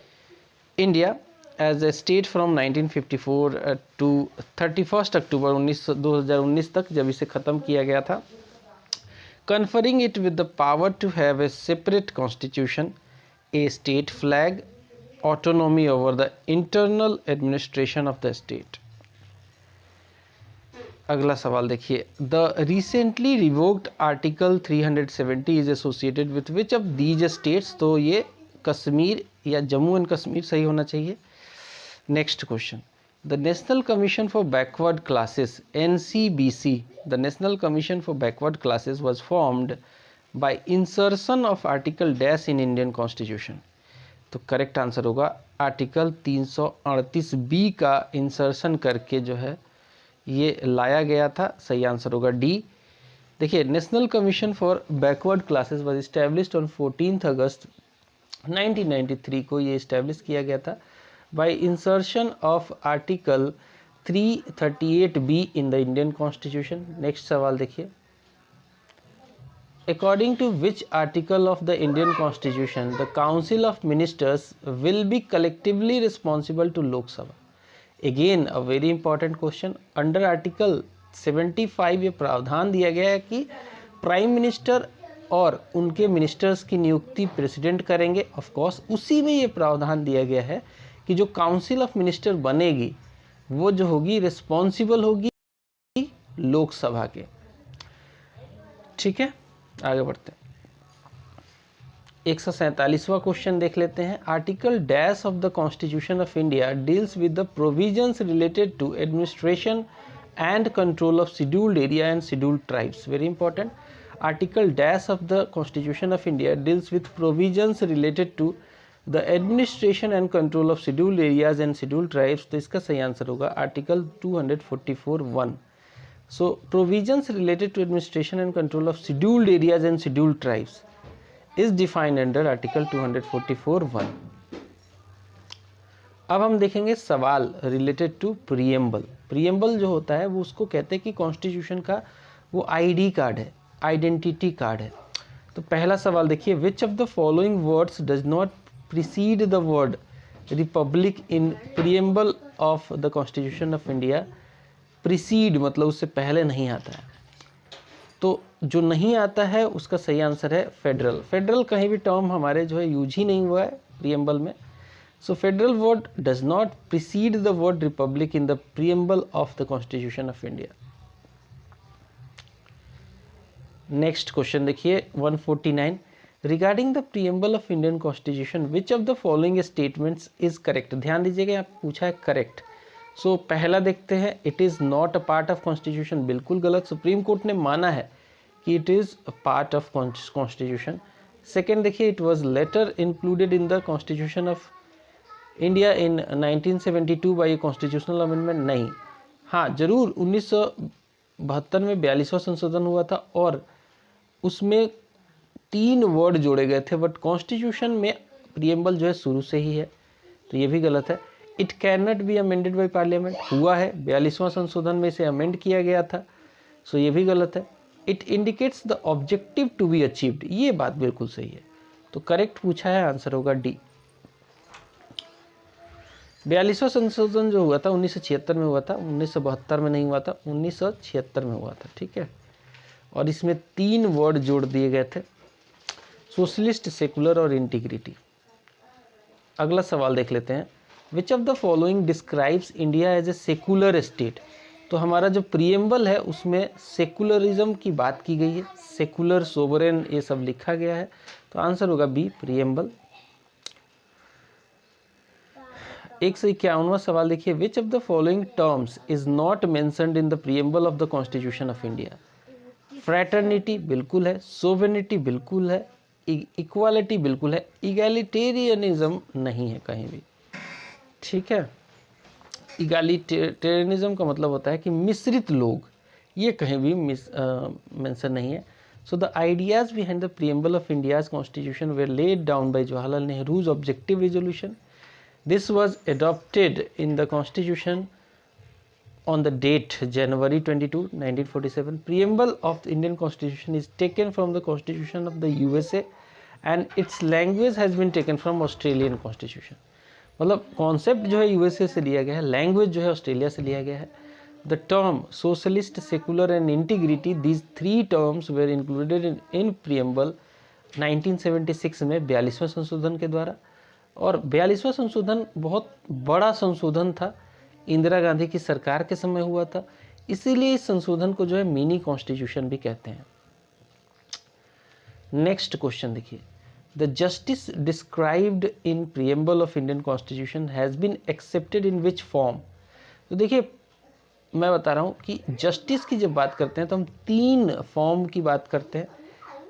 India as a state from 1954 to 31 October 2019 तक, जब इसे ख़त्म किया गया था। Conferring it with the power to have a separate constitution, a state flag, autonomy over the internal administration of the state. अगला सवाल देखिए, the recently revoked article 370 is associated with which of these states. तो ये कश्मीर या Jammu and Kashmir सही होना चाहिए। Next question, the national commission for backward classes NCBC, the national commission for backward classes was formed by insertion of article dash in Indian constitution. तो correct answer होगा article 338 B का insertion करके जो है ये लाया गया था। सही आंसर होगा डी। देखिए, national commission for backward classes was established on 14 अगस्त 1993 को ये इस्टेब्लिश किया गया था by insertion of article 338 B in the Indian constitution. Next सवाल देखिए, according to which article of the Indian Constitution the Council of Ministers will be collectively responsible to Lok Sabha? Again a very important question. Under Article 75 ये प्रावधान दिया गया है कि prime minister और उनके मिनिस्टर्स की नियुक्ति प्रेसिडेंट करेंगे। ऑफ कोर्स उसी में ये प्रावधान दिया गया है कि जो काउंसिल ऑफ मिनिस्टर बनेगी वो जो होगी रिस्पॉन्सिबल होगी लोकसभा के। ठीक है, आगे बढ़ते हैं। 147वां क्वेश्चन देख लेते हैं। Article dash of the constitution of India deals with the provisions related to administration and control of scheduled area and scheduled tribes. Very important. Article dash of the constitution of India deals with provisions related to the administration and control of scheduled areas and scheduled tribes. तो इसका सही answer होगा article 244(1). So provisions related to administration and control of scheduled areas and scheduled tribes is defined under article 244(1). अब हम देखेंगे सवाल related to preamble. Preamble जो होता है वो उसको कहते हैं कि कॉन्स्टिट्यूशन का वो आईडी कार्ड है, आइडेंटिटी कार्ड है। तो पहला सवाल देखिए, which of the following words does not precede the word republic in preamble of the constitution of India. Preceded मतलब उससे पहले नहीं आता है, तो जो नहीं आता है उसका सही आंसर है फेडरल। फेडरल कहीं भी टर्म हमारे जो है यूज ही नहीं हुआ है प्रीएम्बल में। So federal word does not precede the word republic in the preamble of the constitution of India. Next question देखिए 149। Regarding the preamble of Indian constitution which of the following statements is correct. ध्यान दीजिएगा, यहाँ पूछा है correct. सो पहला देखते हैं, it is not a part of constitution. बिल्कुल गलत। सुप्रीम कोर्ट ने माना है कि it is a part of constitution. Second देखिए, it was later included in the constitution of India in 1972 by constitutional amendment. नहीं, हाँ जरूर 1972 में 42वां संशोधन हुआ था और उसमें 3 वर्ड जोड़े गए थे, बट कॉन्स्टिट्यूशन में प्रीएम्बल जो है शुरू से ही है, तो ये भी गलत है। It can not be amended by parliament, हुआ है 42वां संशोधन में इसे अमेंड किया गया था, सो ये भी गलत है। It indicates the objective to be achieved, ये बात बिल्कुल सही है, तो करेक्ट पूछा है, आंसर होगा डी। 42वां संशोधन जो हुआ था 1976 में हुआ था, 1972 में नहीं हुआ था, 1976 में हुआ था। ठीक है, और इसमें 3 वर्ड जोड़ दिए गए थे, सोशलिस्ट, सेकुलर और इंटीग्रिटी। अगला सवाल देख लेते हैं, which of the following describes India as a secular state. तो हमारा जो प्रीएम्बल है उसमें सेकुलरिज्म की बात की गई है, सेकुलर, सोवरेन ये सब लिखा गया है, तो आंसर होगा बी प्रीएम्बल। 151वां सवाल देखिए, which of the following terms is not mentioned in the preamble of the constitution of India. Fraternity बिल्कुल है, सोवेनिटी बिल्कुल है, इक्वालिटी बिल्कुल है, इगैलिटेरियनिज्म नहीं है कहीं भी। ठीक है, इगैलिटेरियनिज्म का मतलब होता है कि मिश्रित लोग, ये कहीं भी मेंशन नहीं है। So the ideas behind the preamble of India's constitution were laid down by Jawaharlal Nehru's objective resolution. This was adopted in the constitution on the date January 22, 1947. Preamble of the Indian Constitution is taken from the Constitution of the USA and its language has been taken from Australian Constitution. मतलब concept जो है USA से लिया गया है, language जो है Australia से लिया गया है। The term socialist, secular and integrity, these 3 terms were included in preamble 1976 में 42वां संशोधन के द्वारा। और 42वां संशोधन बहुत बड़ा संशोधन था, इंदिरा गांधी की सरकार के समय हुआ था, इसीलिए इस संशोधन को जो है मिनी कॉन्स्टिट्यूशन भी कहते हैं। नेक्स्ट क्वेश्चन देखिए, the justice described in preamble of Indian constitution has been accepted in which form. तो देखिए मैं बता रहा हूँ कि जस्टिस की जब बात करते हैं तो हम 3 फॉर्म की बात करते हैं।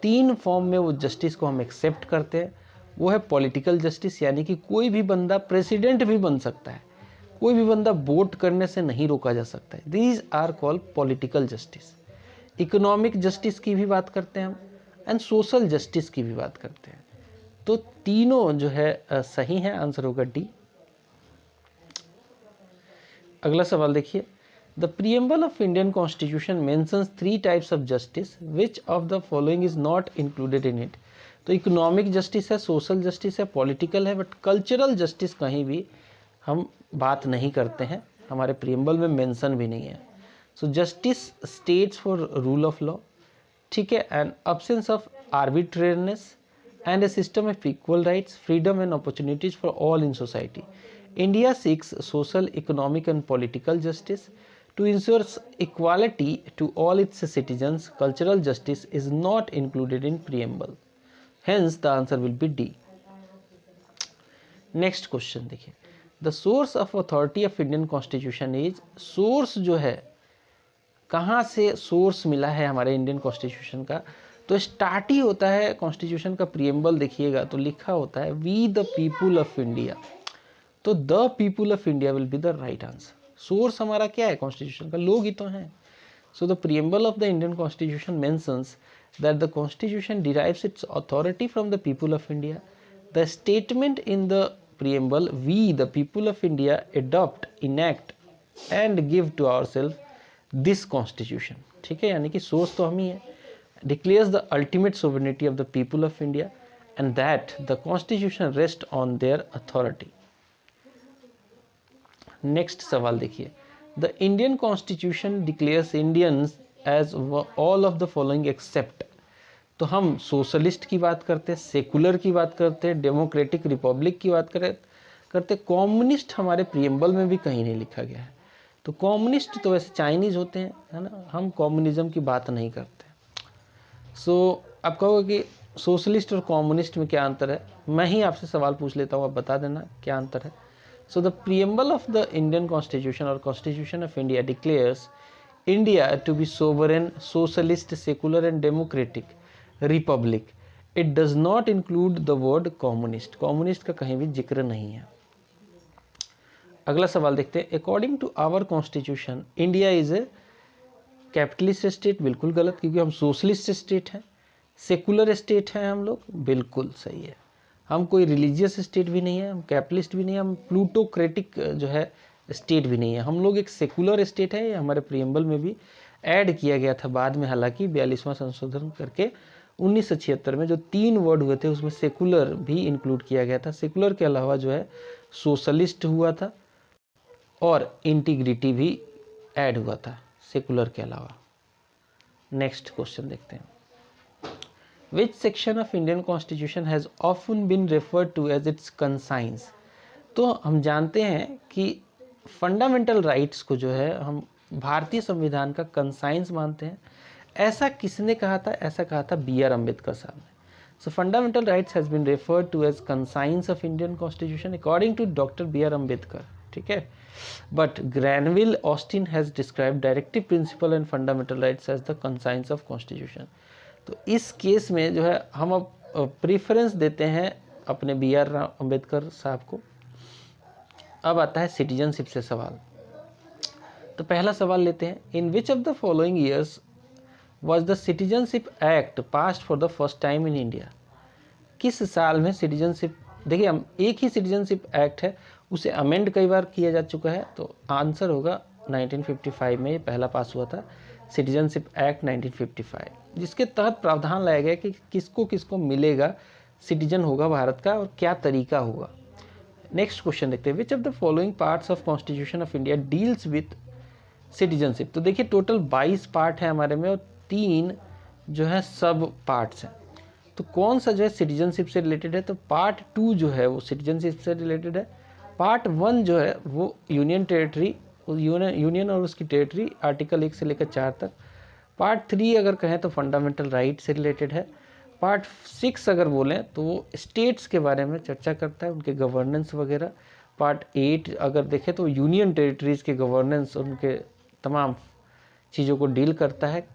3 फॉर्म में वो जस्टिस को हम एक्सेप्ट करते हैं। वो है पॉलिटिकल जस्टिस, यानी कि कोई भी बंदा प्रेसिडेंट भी बन सकता है, कोई भी बंदा वोट करने से नहीं रोका जा सकता है। These are called political justice. Economic justice की भी बात करते हैं हम, एंड सोशल जस्टिस की भी बात करते हैं। तो तीनों जो है सही है, आंसर होगा डी। अगला सवाल देखिए, the preamble of Indian constitution mentions 3 types of justice, which of the following is not included in it. तो इकोनॉमिक जस्टिस है, सोशल जस्टिस है, पॉलिटिकल है, बट कल्चरल जस्टिस कहीं भी हम बात नहीं करते हैं, हमारे प्रीएम्बल में मेंशन भी नहीं है। So justice states for rule of law, ठीक है, and absence of arbitrariness and a system of equal rights, freedom and opportunities for all in society. India seeks social, economic and political justice to ensure equality to all its citizens. Cultural justice is not included in preamble. Hence the answer will be D. Next question देखिए, the source of authority of Indian constitution is, source जो है कहाँ से source मिला है हमारे Indian constitution का, तो स्टार्ट ही होता है कॉन्स्टिट्यूशन का प्रीएम्बल, देखिएगा तो लिखा होता है we the people of India. तो the people of India will be the right answer. Source हमारा क्या है कॉन्स्टिट्यूशन का, लोग ही तो हैं। So the preamble of the Indian constitution mentions that the constitution derives its authority from the people of India. The statement in the preamble, we the people of India adopt, enact and give to ourselves this constitution, ठीक है, यानी कि source तो हम ही है, declares the ultimate sovereignty of the people of India and that the constitution rests on their authority. Next सवाल देखिए, the Indian constitution declares Indians as all of the following except. तो हम सोशलिस्ट की बात करते हैं, सेकुलर की बात करते हैं, डेमोक्रेटिक रिपब्लिक की बात करते, कम्युनिस्ट हमारे प्रीएम्बल में भी कहीं नहीं लिखा गया है। तो कम्युनिस्ट तो वैसे चाइनीज होते हैं, है ना, हम कम्युनिज्म की बात नहीं करते। सो आप कहोगे कि सोशलिस्ट और कम्युनिस्ट में क्या अंतर है, मैं ही आपसे सवाल पूछ लेता हूँ, आप बता देना क्या अंतर है। So the preamble of the Indian Constitution or Constitution of India declares India to be sovereign, socialist, secular and democratic republic. It does not include the word communist. Communist का कहीं भी जिक्र नहीं है। अगला सवाल देखते हैं, According to our Constitution, India is a capitalist state. बिल्कुल गलत, क्योंकि हम सोशलिस्ट स्टेट हैं। सेकुलर स्टेट हैं हम लोग, बिल्कुल सही है। हम कोई रिलीजियस स्टेट भी नहीं है, हम कैपिटलिस्ट भी नहीं है, हम प्लूटोक्रेटिक जो है स्टेट भी नहीं है, हम लोग एक सेकुलर स्टेट है। ये हमारे प्रीएम्बल में भी ऐड किया गया था बाद में, हालांकि 42वां संशोधन करके 1976 में जो 3 वर्ड हुए थे उसमें सेकुलर भी इंक्लूड किया गया था। सेकुलर के अलावा जो है सोशलिस्ट हुआ था और इंटीग्रिटी भी ऐड हुआ था सेकुलर के अलावा। नेक्स्ट क्वेश्चन देखते हैं, Which section of Indian Constitution has often been referred to as its conscience? तो हम जानते हैं कि फंडामेंटल राइट्स को जो है हम भारतीय संविधान का कंसाइंस मानते हैं। ऐसा किसने कहा था, ऐसा कहा था बी आर अम्बेडकर साहब ने। So fundamental rights has been referred to as conscience of Indian constitution according to doctor B R Ambedkar, ठीक है। But Granville Austin has describe directive principle and fundamental rights as the conscience of constitution. तो इस case में जो है हम अब preference देते हैं अपने बी आर अम्बेडकर साहब को। अब आता है सिटीजनशिप से सवाल। तो पहला सवाल लेते हैं, in which of the following years was the citizenship act passed for the first time in India. किस साल में सिटीजनशिप, देखिए हम एक ही सिटीजनशिप एक्ट है, उसे अमेंड कई बार किया जा चुका है, तो आंसर होगा 1955 में ये पहला पास हुआ था, सिटीजनशिप एक्ट 1955, जिसके तहत प्रावधान लाया गया कि किसको किसको मिलेगा, सिटीजन होगा भारत का, और क्या तरीका होगा। नेक्स्ट क्वेश्चन देखते हैं, which of the following parts of constitution of India deals with citizenship. तो देखिए टोटल 22 पार्ट है हमारे में और 3 जो है सब पार्ट्स हैं। तो कौन सा जो है सिटीजनशिप से रिलेटेड है, तो पार्ट 2 जो है वो सिटीजनशिप से रिलेटेड है। पार्ट 1 जो है वो यूनियन टेरिटरी, यूनियन और उसकी टेरिटरी, आर्टिकल 1 से लेकर 4 तक। पार्ट 3 अगर कहें तो फंडामेंटल राइट से रिलेटेड है। पार्ट 6 अगर बोलें तो वो स्टेट्स के बारे में चर्चा करता है, उनके गवर्नेंस वगैरह। पार्ट 8 अगर देखें तो यूनियन टेरिटरीज़ के गवर्नेंस, उनके तमाम चीज़ों को डील करता है।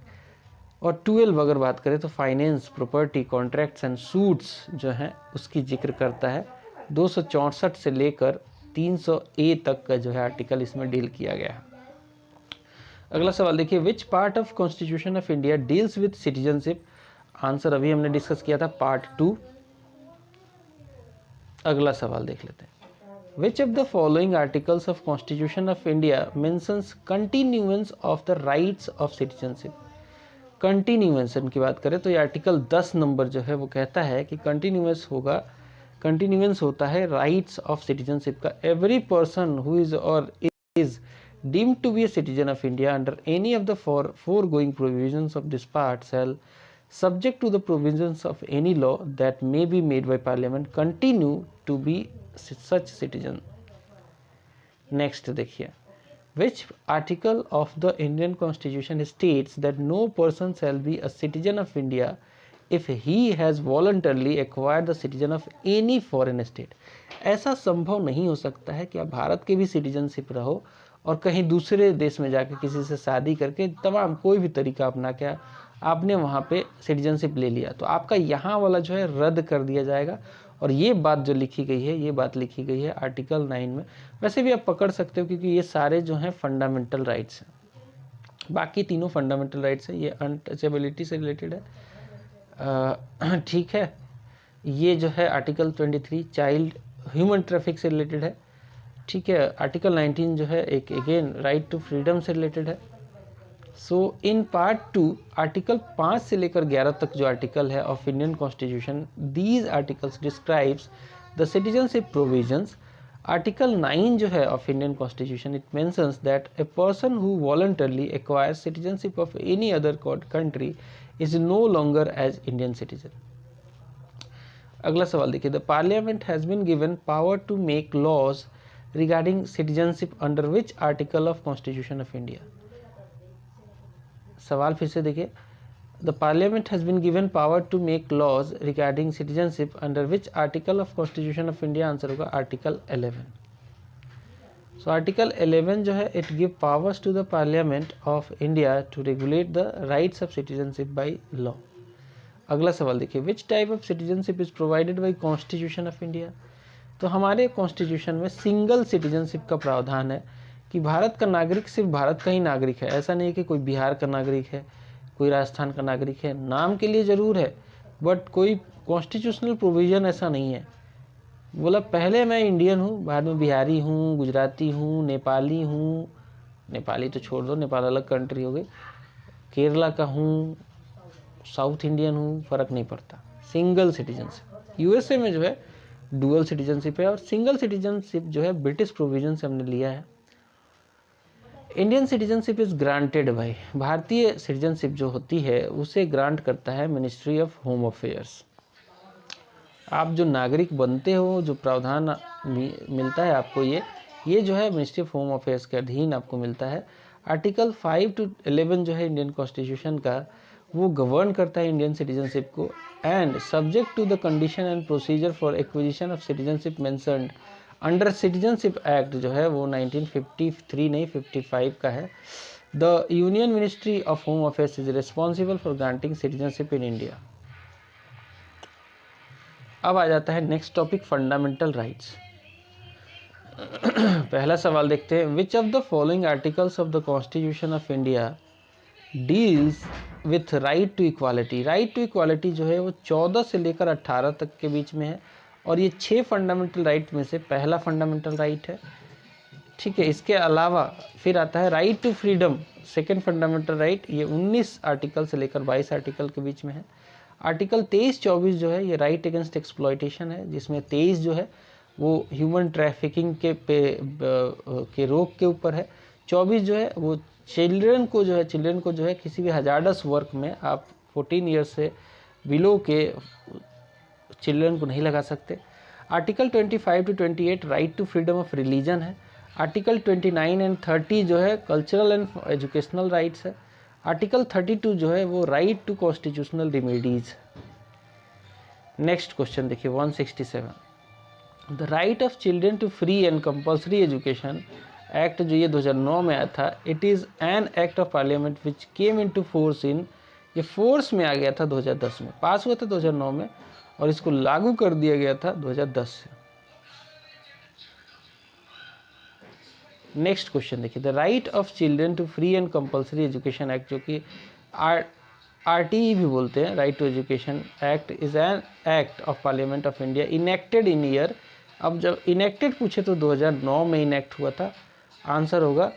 और 12 अगर बात करें तो finance, property, contracts and suits जो हैं उसकी जिक्र करता है। 264 से लेकर 300A तक का जो है आर्टिकल इसमें डील किया गया है। अगला सवाल देखिए, which part of constitution of India deals with citizenship? Answer अभी हमने डिस्कस किया था, पार्ट 2। अगला सवाल देख लेते हैं, which of the following articles of constitution of India mentions continuance of the rights of citizenship? Continuance की बात करें तो ये आर्टिकल 10 नंबर जो है वो कहता है कि कंटिन्यूएंस होता है राइट्स ऑफ सिटीजनशिप का। एवरी पर्सन हु इज और is deemed to be a citizen of India under any of the foregoing provisions of this part shall, subject to the provisions of any law that may be made by Parliament, continue to be such citizen. Next देखिए, which article of the Indian Constitution states that no person shall be a citizen of India if he has voluntarily acquired the citizen of any foreign state? ऐसा संभव नहीं हो सकता है कि आप भारत के भी सिटीजनशिप रहो और कहीं दूसरे देश में जाकर किसी से शादी करके तमाम कोई भी तरीका अपना के आपने वहाँ पे सिटीजनशिप ले लिया तो आपका यहाँ वाला जो है रद्द कर दिया जाएगा। और ये बात जो लिखी गई है, ये बात लिखी गई है आर्टिकल 9 में। वैसे भी आप पकड़ सकते हो क्योंकि ये सारे जो हैं फंडामेंटल राइट्स हैं, बाकी तीनों फंडामेंटल राइट्स हैं। ये अनटचेबिलिटी से रिलेटेड है, ठीक है। ये जो है आर्टिकल 23 चाइल्ड ह्यूमन ट्रैफिक से रिलेटेड है, ठीक है। आर्टिकल 19 जो है एक अगेन राइट टू फ्रीडम से रिलेटेड है। सो इन पार्ट 2 आर्टिकल 5 से लेकर 11 तक जो आर्टिकल है of Indian constitution, these articles describes the citizenship provisions. Article 9 जो है of Indian constitution, it mentions that a person who voluntarily acquires citizenship of any other country is no longer as Indian citizen. अगला सवाल देखिए, the parliament has been given power to make laws regarding citizenship under which article of constitution of India? सवाल फिर से देखिए, the parliament has been given power to make laws regarding citizenship under which article of constitution of India? Answer होगा article 11। so article 11 जो है it give powers to the parliament of India to regulate the rights of citizenship by law। अगला सवाल देखिए, which type of citizenship is provided by constitution of India? तो हमारे constitution में single citizenship का प्रावधान है कि भारत का नागरिक सिर्फ भारत का ही नागरिक है। ऐसा नहीं कि कोई बिहार का नागरिक है, कोई राजस्थान का नागरिक है, नाम के लिए ज़रूर है बट कोई कॉन्स्टिट्यूशनल प्रोविज़न ऐसा नहीं है। बोला पहले मैं इंडियन हूँ, बाद में बिहारी हूँ, गुजराती हूँ, नेपाली हूँ, नेपाली तो छोड़ दो, नेपाल अलग कंट्री हो गई, केरला का हूँ, साउथ इंडियन हूँ, फ़र्क नहीं पड़ता, सिंगल सिटीजनशिप। यूएसए में जो है डुअल सिटीजनशिप है और सिंगल सिटीजनशिप जो है ब्रिटिश प्रोविजन से हमने लिया है। Indian citizenship is granted by, भारतीय सिटीजनशिप जो होती है उसे ग्रांट करता है मिनिस्ट्री ऑफ होम अफेयर्स। आप जो नागरिक बनते हो, जो प्रावधान मिलता है आपको, ये जो है मिनिस्ट्री ऑफ होम अफेयर्स के अधीन आपको मिलता है। आर्टिकल 5 to 11 जो है इंडियन कॉन्स्टिट्यूशन का, वो गवर्न करता है इंडियन सिटीजनशिप को। And subject to the condition and procedure for acquisition of citizenship mentioned under citizenship act जो है वो 1953 नहीं 55 का है। The union ministry of home affairs is responsible for granting citizenship in India. अब आ जाता है नेक्स्ट टॉपिक, फंडामेंटल राइट्स। पहला सवाल देखते हैं, which of the following articles of the constitution of India deals with right to equality. Right to equality जो है वो 14 से लेकर 18 तक के बीच में है और ये 6 फंडामेंटल राइट में से पहला फंडामेंटल राइट है, ठीक है। इसके अलावा फिर आता है right to freedom, second fundamental right, ये 19 आर्टिकल से लेकर 22 आर्टिकल के बीच में है। आर्टिकल 23-24 जो है ये राइट अगेंस्ट एक्सप्लॉयटेशन है, जिसमें 23 जो है वो ह्यूमन ट्रैफिकिंग के रोक के ऊपर है। 24 जो है वो चिल्ड्रन को जो है किसी भी हजार्डस वर्क में आप 14 ईयर्स से बिलो के चिल्ड्रन को नहीं लगा सकते। Article 25 to 28 right to freedom of religion है। आर्टिकल 29 and 30 जो है कल्चरल एंड एजुकेशनल राइट्स है। आर्टिकल 32 जो है वो right to constitutional remedies. Next question देखिए 167, the right of children to free and compulsory education act जो ये 2009 में आया था, it is an act of parliament which came into force in ये फोर्स में आ गया था 2010 में, पास हुआ था 2009 में और इसको लागू कर दिया गया था 2010 से। नेक्स्ट क्वेश्चन देखिए, the right of children to free and compulsory education act, जो कि RTE भी बोलते हैं, right to education act, is an act of parliament of India enacted in year. अब जब इनेक्टेड पूछे तो 2009 में इनेक्ट हुआ था, आंसर होगा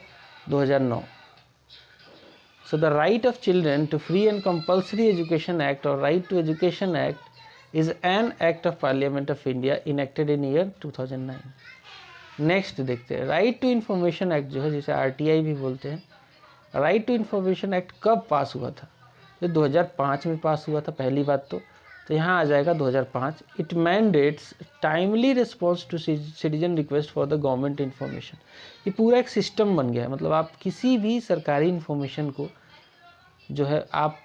2009। So the right of children to free and compulsory education act और right to education act is an act of parliament of India enacted in year 2009। Next देखते हैं, राइट टू इन्फॉर्मेशन एक्ट जो है, जिसे RTI भी बोलते हैं, right to information act कब पास हुआ था? ये 2005 में पास हुआ था पहली बात तो यहाँ आ जाएगा 2005। It mandates timely response to citizen request for the government information. ये पूरा एक सिस्टम बन गया है, मतलब आप किसी भी सरकारी इन्फॉर्मेशन को जो है आप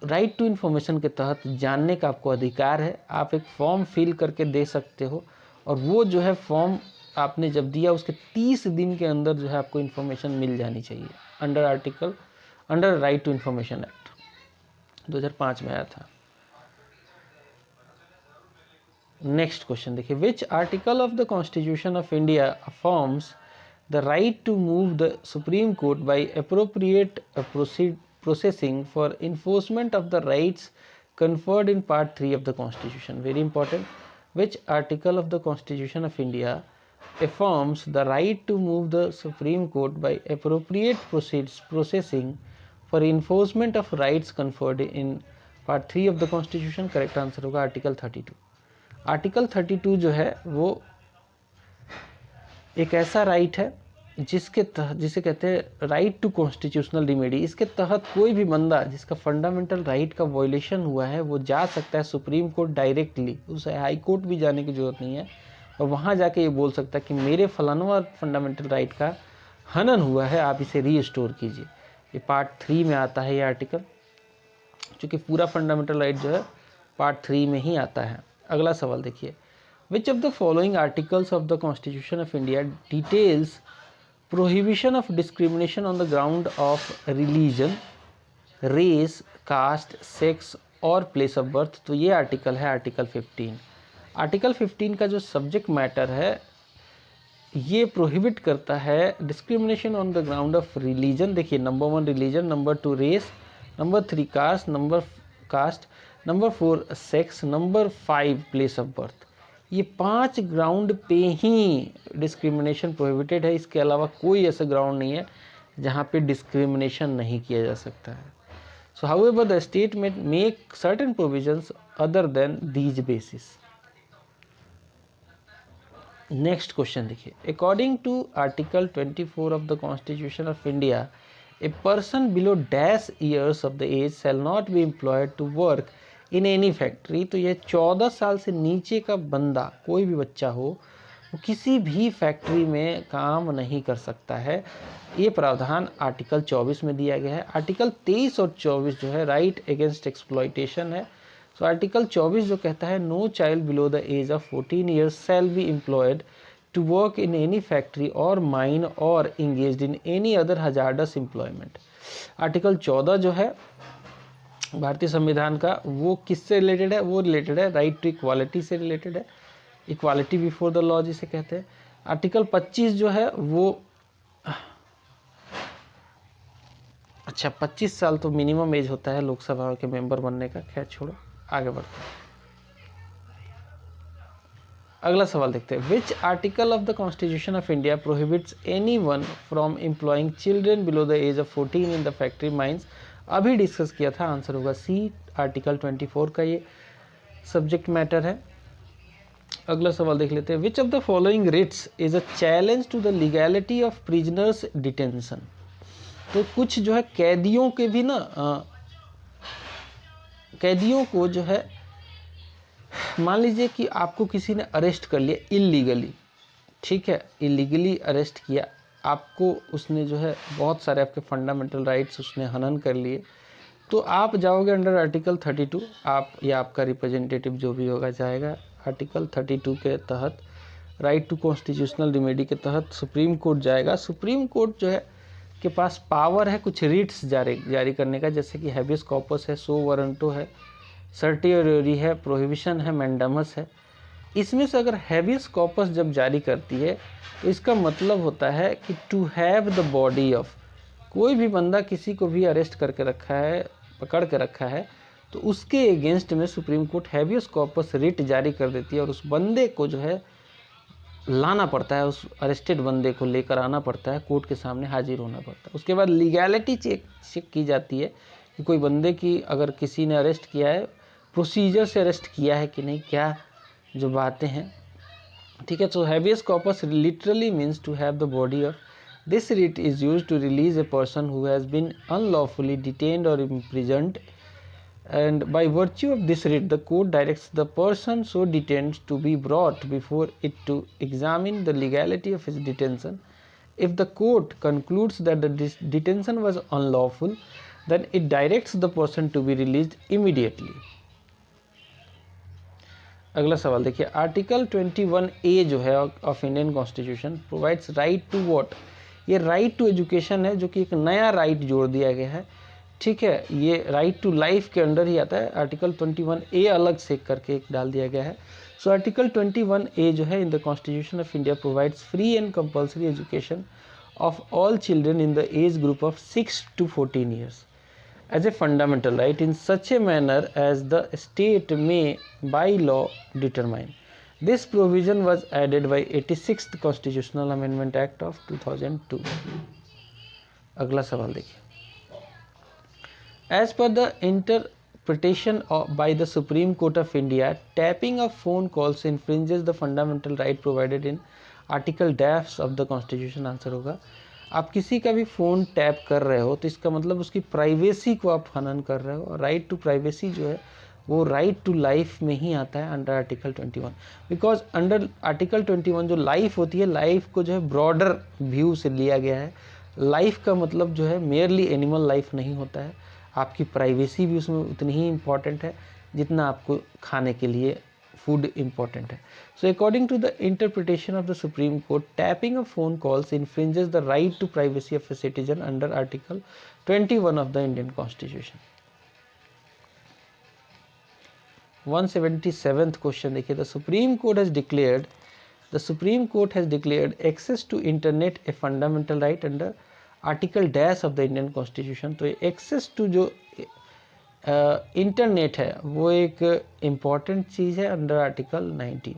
राइट टू इन्फॉर्मेशन के तहत जानने का आपको अधिकार है। आप एक फॉर्म फिल करके दे सकते हो और वो जो है फॉर्म आपने जब दिया उसके 30 दिन के अंदर जो है आपको इन्फॉर्मेशन मिल जानी चाहिए under right to information act 2005 में आया था। नेक्स्ट क्वेश्चन देखिए, which article of the constitution of India affirms the right to move the supreme court by appropriate processing for enforcement of the rights conferred in part 3 of the constitution? Very important. Which article of the constitution of India affirms the right to move the supreme court by appropriate processing for enforcement of rights conferred in part 3 of the constitution? Correct answer होगा article 32। article 32 जो है वो एक ऐसा right है जिसके तहत, जिसे कहते हैं राइट टू कॉन्स्टिट्यूशनल रिमेडी। इसके तहत कोई भी बंदा जिसका फंडामेंटल राइट का वायलेशन हुआ है वो जा सकता है सुप्रीम कोर्ट डायरेक्टली, उसे हाई कोर्ट भी जाने की जरूरत नहीं है, और वहाँ जाके ये बोल सकता है कि मेरे फलानवा फंडामेंटल राइट का हनन हुआ है, आप इसे रीस्टोर कीजिए। ये पार्ट 3 में आता है ये आर्टिकल, चूँकि पूरा फंडामेंटल राइट जो है पार्ट 3 में ही आता है। अगला सवाल देखिए, which of the following articles of the constitution of India details prohibition of discrimination on the ground of religion, race, caste, sex और place of birth? तो ये आर्टिकल है आर्टिकल 15। आर्टिकल 15 का जो सब्जेक्ट मैटर है ये प्रोहिबिट करता है discrimination on the ground of religion. देखिए, number 1 religion, number 2 race, number 3 caste, number 4 sex, number 5 place of birth. ये 5 ग्राउंड पे ही डिस्क्रिमिनेशन प्रोहिबिटेड है। इसके अलावा कोई ऐसा ग्राउंड नहीं है जहाँ पे डिस्क्रिमिनेशन नहीं किया जा सकता है। So however the state may make certain provisions other than these basis. Next question देखिए, according to article 24 of the constitution of India, a person below dash years of the age shall not be employed to work in any factory. तो ये 14 साल से नीचे का बंदा, कोई भी बच्चा हो, वो किसी भी फैक्ट्री में काम नहीं कर सकता है। ये प्रावधान आर्टिकल 24 में दिया गया है। आर्टिकल 23 और 24 जो है राइट अगेंस्ट एक्सप्लॉयटेशन है। सो आर्टिकल 24 जो कहता है no child below the age of 14 years shall be employed to work in any factory और माइन और engaged in any other hazardous employment. Article 14 जो है भारतीय संविधान का, वो किससे रिलेटेड है? वो रिलेटेड है राइट टू इक्वालिटी से रिलेटेड है, इक्वालिटी बिफोर द लॉ जिसे कहते हैं। आर्टिकल 25 जो है वो 25 साल तो मिनिमम एज होता है लोकसभा के मेंबर बनने का। खैर छोड़ो, आगे बढ़ते हैं। अगला सवाल देखते हैं, which article of the constitution of India prohibits any one from employing children below the age of 14 in the factory mines? अभी डिस्कस किया था, आंसर होगा सी, आर्टिकल 24 का ये सब्जेक्ट मैटर है। अगला सवाल देख लेते हैं, which of the following writs is a challenge to the legality of prisoners detention? तो कुछ जो है कैदियों के भी ना, कैदियों को जो है, मान लीजिए कि आपको किसी ने अरेस्ट कर लिया इल्लीगली, ठीक है, इल्लीगली अरेस्ट किया आपको, उसने जो है बहुत सारे आपके फंडामेंटल राइट्स उसने हनन कर लिए, तो आप जाओगे अंडर आर्टिकल 32, आप या आपका रिप्रेजेंटेटिव जो भी होगा जाएगा आर्टिकल 32 के तहत, राइट टू कॉन्स्टिट्यूशनल रिमेडी के तहत सुप्रीम कोर्ट जाएगा। सुप्रीम कोर्ट जो है के पास पावर है कुछ रिट्स जारी करने का, जैसे कि हैबियस कॉर्पस है, सो वारंटो है, सर्टियोरी है, प्रोहिबिशन है, मैंडामस है। इसमें से अगर हैबियस कॉर्पस जब जारी करती है तो इसका मतलब होता है कि to have the body of, कोई भी बंदा किसी को भी अरेस्ट करके रखा है, पकड़ के रखा है, तो उसके अगेंस्ट में supreme court habeas corpus writ जारी कर देती है और उस बंदे को जो है लाना पड़ता है, उस अरेस्टेड बंदे को लेकर आना पड़ता है, कोर्ट के सामने हाजिर होना पड़ता है। उसके बाद लीगैलिटी चेक की जाती है कि कोई बंदे की अगर किसी ने अरेस्ट किया है, प्रोसीजर से अरेस्ट किया है कि नहीं, क्या जो बातें हैं, ठीक है। So habeas corpus literally means to have the body of. This writ is used to release a person who has been unlawfully detained और imprisoned, and by virtue of this writ the court directs the person so detained to be brought before it to examine the legality of his detention. If the court concludes that the detention was unlawful, then it directs the person to be released immediately. अगला सवाल देखिए, article 21A जो है of Indian constitution provides right to what. ये right to education है, जो कि एक नया राइट जोड़ दिया गया है, ठीक है। ये राइट टू लाइफ के अंडर ही आता है। आर्टिकल 21A अलग से करके एक डाल दिया गया है। सो आर्टिकल 21A जो है इन the constitution of India provides free and compulsory education of all children in the age group of 6 to 14 years as a fundamental right in such a manner as the state may by law determine. This provision was added by 86th Constitutional Amendment Act of 2002. अगला सवाल देखिए, as per the interpretation by the Supreme Court of India, tapping of phone calls infringes the fundamental right provided in Article dash of the Constitution. Answer होगा, आप किसी का भी phone tap कर रहे हो तो इसका मतलब उसकी प्राइवेसी को आप हनन कर रहे हो। राइट टू प्राइवेसी जो है वो राइट टू लाइफ में ही आता है under article 21, because under article 21 जो लाइफ होती है, लाइफ को जो है ब्रॉडर व्यू से लिया गया है। लाइफ का मतलब जो है मेयरली एनिमल लाइफ नहीं होता है, आपकी प्राइवेसी भी उसमें उतनी ही इम्पॉर्टेंट है जितना आपको खाने के लिए फूड इम्पॉर्टेंट है। So according to the interpretation of the supreme court, tapping of phone calls infringes the right to privacy of a citizen under article 21 of the Indian constitution. 177th question देखिए, the supreme court has declared access to internet a fundamental right under article dash of the Indian constitution. तो access to जो internet है वो एक important चीज़ है under article 19।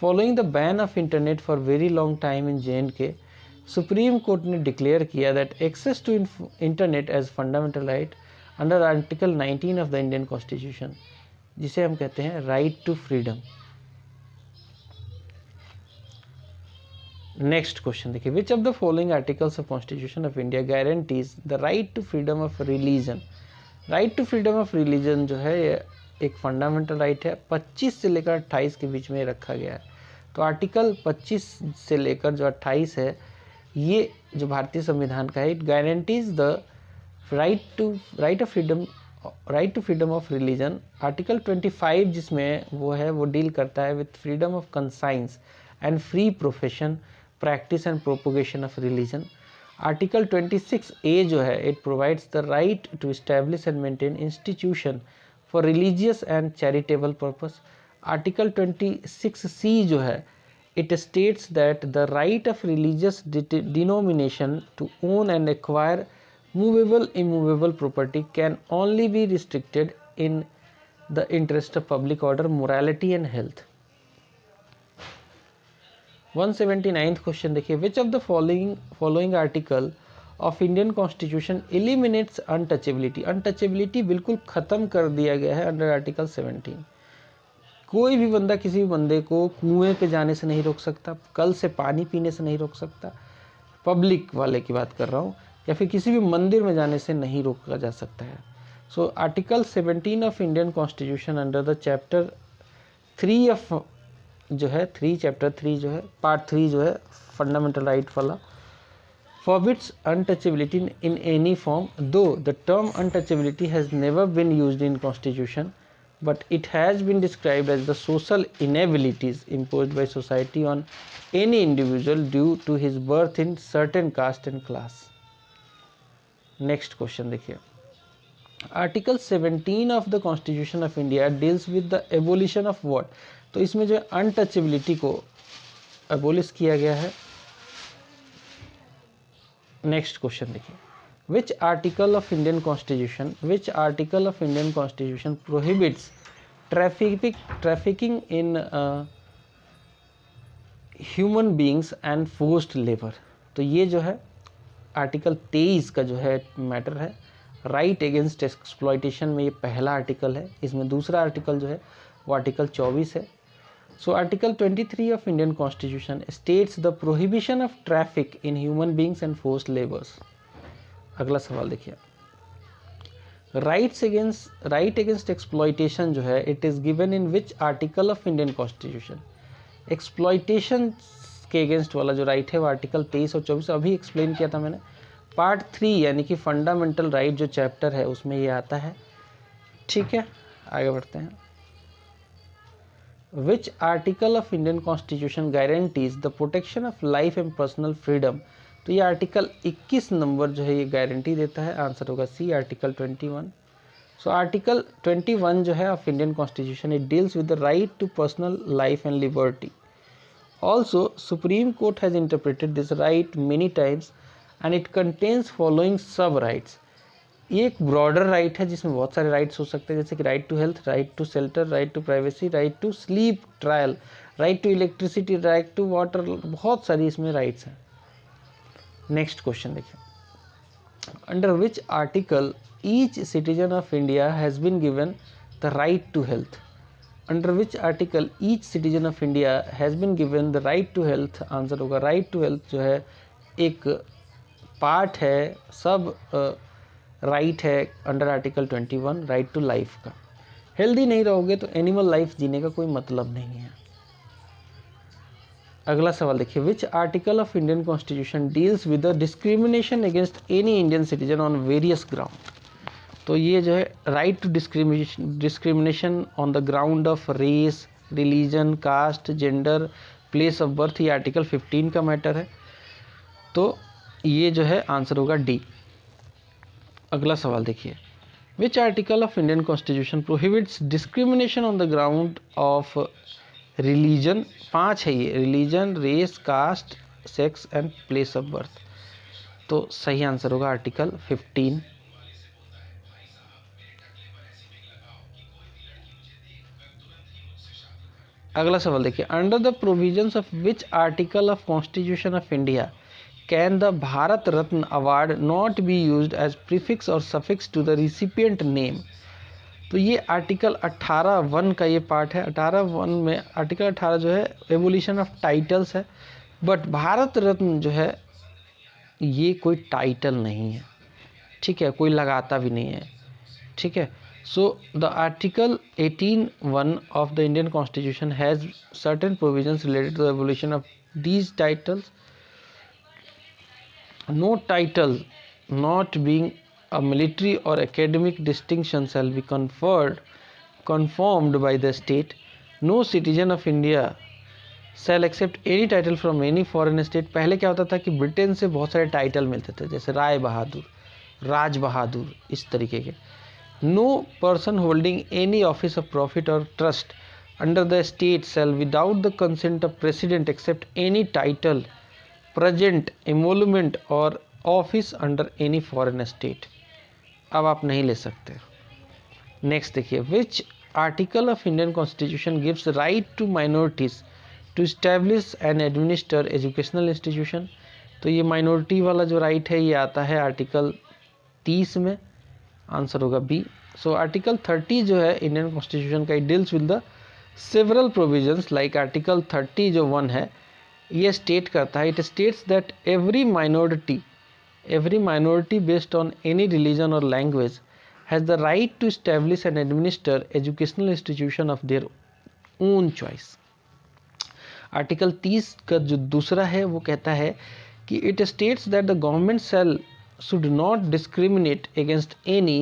Following the ban of internet for very long time in JNK, supreme court ने declare किया that access to internet as fundamental right under article 19 of the Indian constitution, जिसे हम कहते हैं right to freedom. Next question देखिए, which of the following articles of constitution of India guarantees the right to freedom of religion. Right to freedom of religion जो है ये एक fundamental right है, 25 से लेकर 28 के बीच में रखा गया है। तो आर्टिकल 25 से लेकर जो 28 है, ये जो भारतीय संविधान का है, it guarantees the right to freedom of religion. Article 25 जिसमें वो है वो डील करता है with freedom of conscience and free profession, practice and propogation of religion. Article 26A जो है, it provides the right to establish and maintain institution for religious and charitable purpose. Article 26C जो है, it states that the right of religious denomination to own and acquire movable immovable property can only be restricted in the interest of public order, morality and health. 179th question देखिए, which of the following article of Indian constitution eliminates untouchability. Untouchability बिल्कुल ख़त्म कर दिया गया है under article 17। कोई भी बंदा किसी भी बंदे को कुएं पे जाने से नहीं रोक सकता, कल से पानी पीने से नहीं रोक सकता, पब्लिक वाले की बात कर रहा हूँ, या फिर किसी भी मंदिर में जाने से नहीं रोका जा सकता है। So article 17 of Indian constitution under the chapter 3 of जो है चैप्टर 3 जो है पार्ट 3 जो है फंडामेंटल राइट वाला, forbids untouchability in any form, though the term untouchability has never been used in constitution, but it has been described as the social inabilities imposed by society on any individual due to his birth in certain caste and class. Next question देखिए, article 17 of the constitution of India deals with the abolition of what. तो इसमें जो untouchability को abolish किया गया है। Next question देखिए, which article of Indian constitution prohibits trafficking in human beings and forced labour. तो ये जो है आर्टिकल 23 का जो है मैटर है, राइट अगेंस्ट एक्सप्लॉयटेशन में ये पहला आर्टिकल है। इसमें दूसरा आर्टिकल जो है वो आर्टिकल 24 है। So article 23 of Indian constitution states the prohibition of traffic in human beings and forced labours. अगला सवाल देखिए, राइट अगेंस्ट एक्सप्लॉयटेशन जो है it is given in which article of Indian constitution. Exploitation के अगेंस्ट वाला जो right है वो आर्टिकल 23 और 24 अभी एक्सप्लेन किया था मैंने। पार्ट 3 यानी कि फंडामेंटल राइट जो चैप्टर है उसमें ये आता है। ठीक है, आगे बढ़ते हैं। Which article of Indian constitution guarantees the protection of life and personal freedom. तो ये आर्टिकल 21 नंबर जो है ये गारंटी देता है। आंसर होगा सी, आर्टिकल 21। सो आर्टिकल 21 जो है of Indian constitution it deals with the right to personal life and liberty. Also, Supreme Court has interpreted this right many times and it contains following sub rights। ये एक broader right है जिसमें बहुत सारे rights हो सकते हैं, जैसे कि right to health, right to shelter, right to privacy, right to sleep trial, right to electricity, right to water, बहुत सारी इसमें राइट्स हैं। नेक्स्ट क्वेश्चन देखिए, under which article each citizen of India has been given the right to health. Under which article each citizen of India has been given the right to health. Answer होगा right to health जो है एक part है, सब right है under article 21 right to life का। Healthy नहीं रहोगे तो एनिमल लाइफ जीने का कोई मतलब नहीं है। अगला सवाल देखिए, which article of Indian constitution deals with the discrimination against any Indian citizen on various ground. तो ये जो है right to discrimination on the ground of race, religion, caste, gender, place of birth, ये आर्टिकल 15 का matter है। तो ये जो है आंसर होगा डी। अगला सवाल देखिए, which article of Indian constitution prohibits discrimination on the ground of religion. 5 है ये, religion, race, caste, sex and place of birth. तो सही आंसर होगा आर्टिकल 15। अगला सवाल देखिए, under the provisions of which article of constitution of India can the Bharat Ratna award not be used as prefix और suffix to the recipient name. तो ये article 18(1) का ये पार्ट है। 18(1) में आर्टिकल 18 जो है एवोल्यूशन ऑफ टाइटल्स है, बट भारत रत्न जो है ये कोई टाइटल नहीं है। ठीक है, कोई लगाता भी नहीं है। ठीक है, so the article 18(1) of the Indian Constitution has certain provisions related to the abolition of these titles. No title not being a military or academic distinction shall be confirmed by the state. No citizen of India shall accept any title from any foreign state। पहले क्या होता था कि Britain से बहुत सारे title मिलते थे, जैसे राय बहादुर, राज बहादुर, इस तरीके के। No person holding any office of profit or trust under the state shall without the consent of president accept any title, present, emolument or office under any foreign state। अब आप नहीं ले सकते। नेक्स्ट देखिए, which article of Indian constitution gives right to minorities to establish and administer educational institution. तो ये minority वाला जो राइट है ये आता है आर्टिकल 30 में। आंसर होगा बी। सो आर्टिकल 30 जो है इंडियन कॉन्स्टिट्यूशन का, it deals with the several provisions like article 30 जो 1 है ये स्टेट करता है, it states that every minority based on any religion और language has the right to establish and administer educational institution of their own choice. Article 30 का जो दूसरा है वो कहता है कि it states that the government should not discriminate against any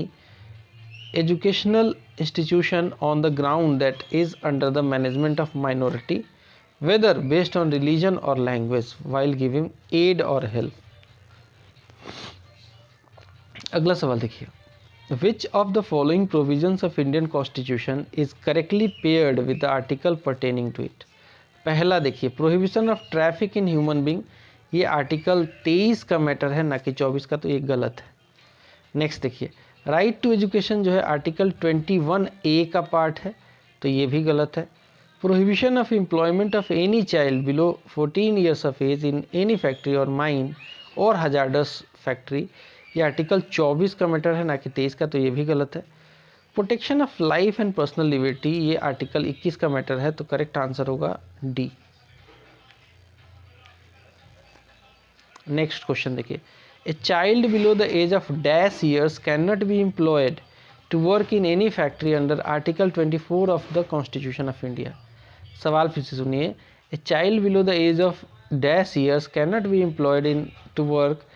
educational institution on the ground that is under the management of minority, whether based on religion or language, while giving aid or help। अगला सवाल देखिए, which of the following provisions of Indian constitution is correctly paired with the article pertaining to it. पहला देखिए, prohibition of traffic in human being, ये article 23 का matter है, ना कि 24 का, तो ये गलत है। नेक्स्ट देखिए, राइट टू एजुकेशन जो है आर्टिकल 21A का पार्ट है, तो ये भी गलत है। Prohibition of employment of any child below 14 years of age in any factory और माइन और हजार्डस फैक्ट्री, ये आर्टिकल 24 का मैटर है, ना कि 23 का, तो ये भी गलत है। Protection of life and personal liberty, ये आर्टिकल 21 का मैटर है, तो करेक्ट आंसर होगा डी। नेक्स्ट क्वेश्चन देखिए, a child below the age of dash years can not be employed to work in any factory under article 24 of the constitution of India. सवाल फिर से सुनिए, a child below the age of dash years can not be employed in to work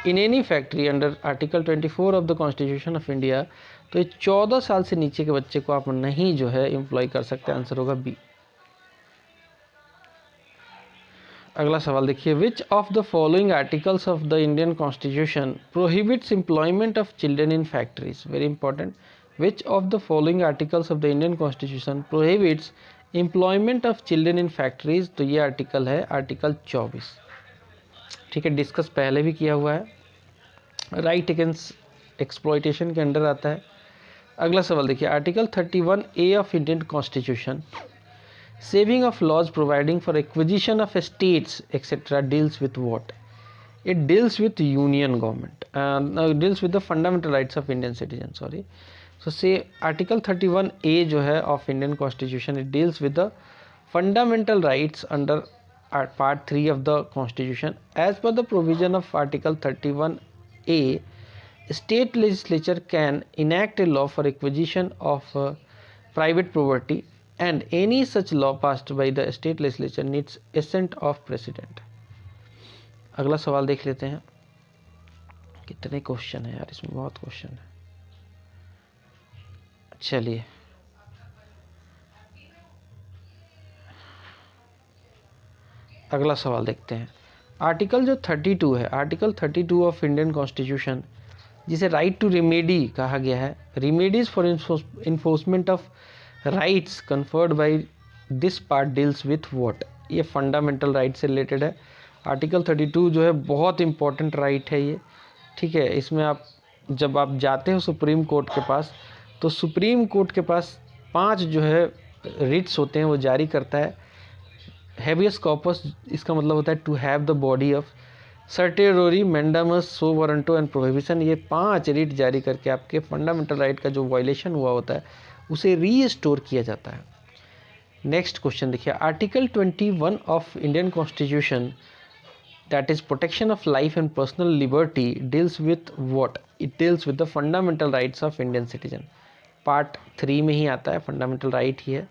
in any factory under article 24 of the constitution of India, तो ये 14 साल से नीचे के बच्चे को आप नहीं जो है एम्प्लॉय कर सकते, आंसर होगा बी। अगला सवाल देखिए, which of the following articles of the Indian constitution prohibits employment of children in factories, very important, which of the following articles of the Indian constitution prohibits employment of children in factories, तो ये article है article 24। ठीक है, discuss पहले भी किया हुआ है, राइट अगेंस्ट एक्सप्लॉयटेशन के अंडर आता है। अगला सवाल देखिए, article 31A of Indian constitution saving of laws providing for acquisition of estates etcetera deals with what? It deals with union government, deals with the fundamental rights of Indian citizen, sorry. So say article 31A जो है of Indian constitution, it deals with the fundamental rights under part 3 of the constitution. As per the provision of article 31A, state legislature can enact a law for acquisition of private property, and any such law passed by the state legislature needs assent of president. अगला सवाल देख लेते हैं, कितने question है यार इसमें, बहुत क्वेश्चन है। चलिए, अगला सवाल देखते हैं। आर्टिकल जो 32 है, आर्टिकल 32 ऑफ इंडियन कॉन्स्टिट्यूशन, जिसे राइट टू रिमेडी कहा गया है, remedies for enforcement of rights conferred by this part deals with what? ये फंडामेंटल राइट से रिलेटेड है। आर्टिकल 32 जो है बहुत इंपॉर्टेंट राइट है ये। ठीक है, इसमें आप जब आप जाते हो सुप्रीम कोर्ट के पास, तो सुप्रीम कोर्ट के पास 5 जो है रिट्स होते हैं, वो जारी करता है। हैबियस कॉर्पस, इसका मतलब होता है to have the body of, certiorari, mandamus, quo warranto and prohibition, ये 5 रिट जारी करके आपके फंडामेंटल राइट का जो वायलेशन हुआ होता है उसे रीस्टोर किया जाता है। नेक्स्ट क्वेश्चन देखिए, article 21 of Indian constitution, that is protection of life and personal liberty, deals with what? It deals with the fundamental rights of Indian citizen. Part 3 में ही आता है, फंडामेंटल राइट ही है।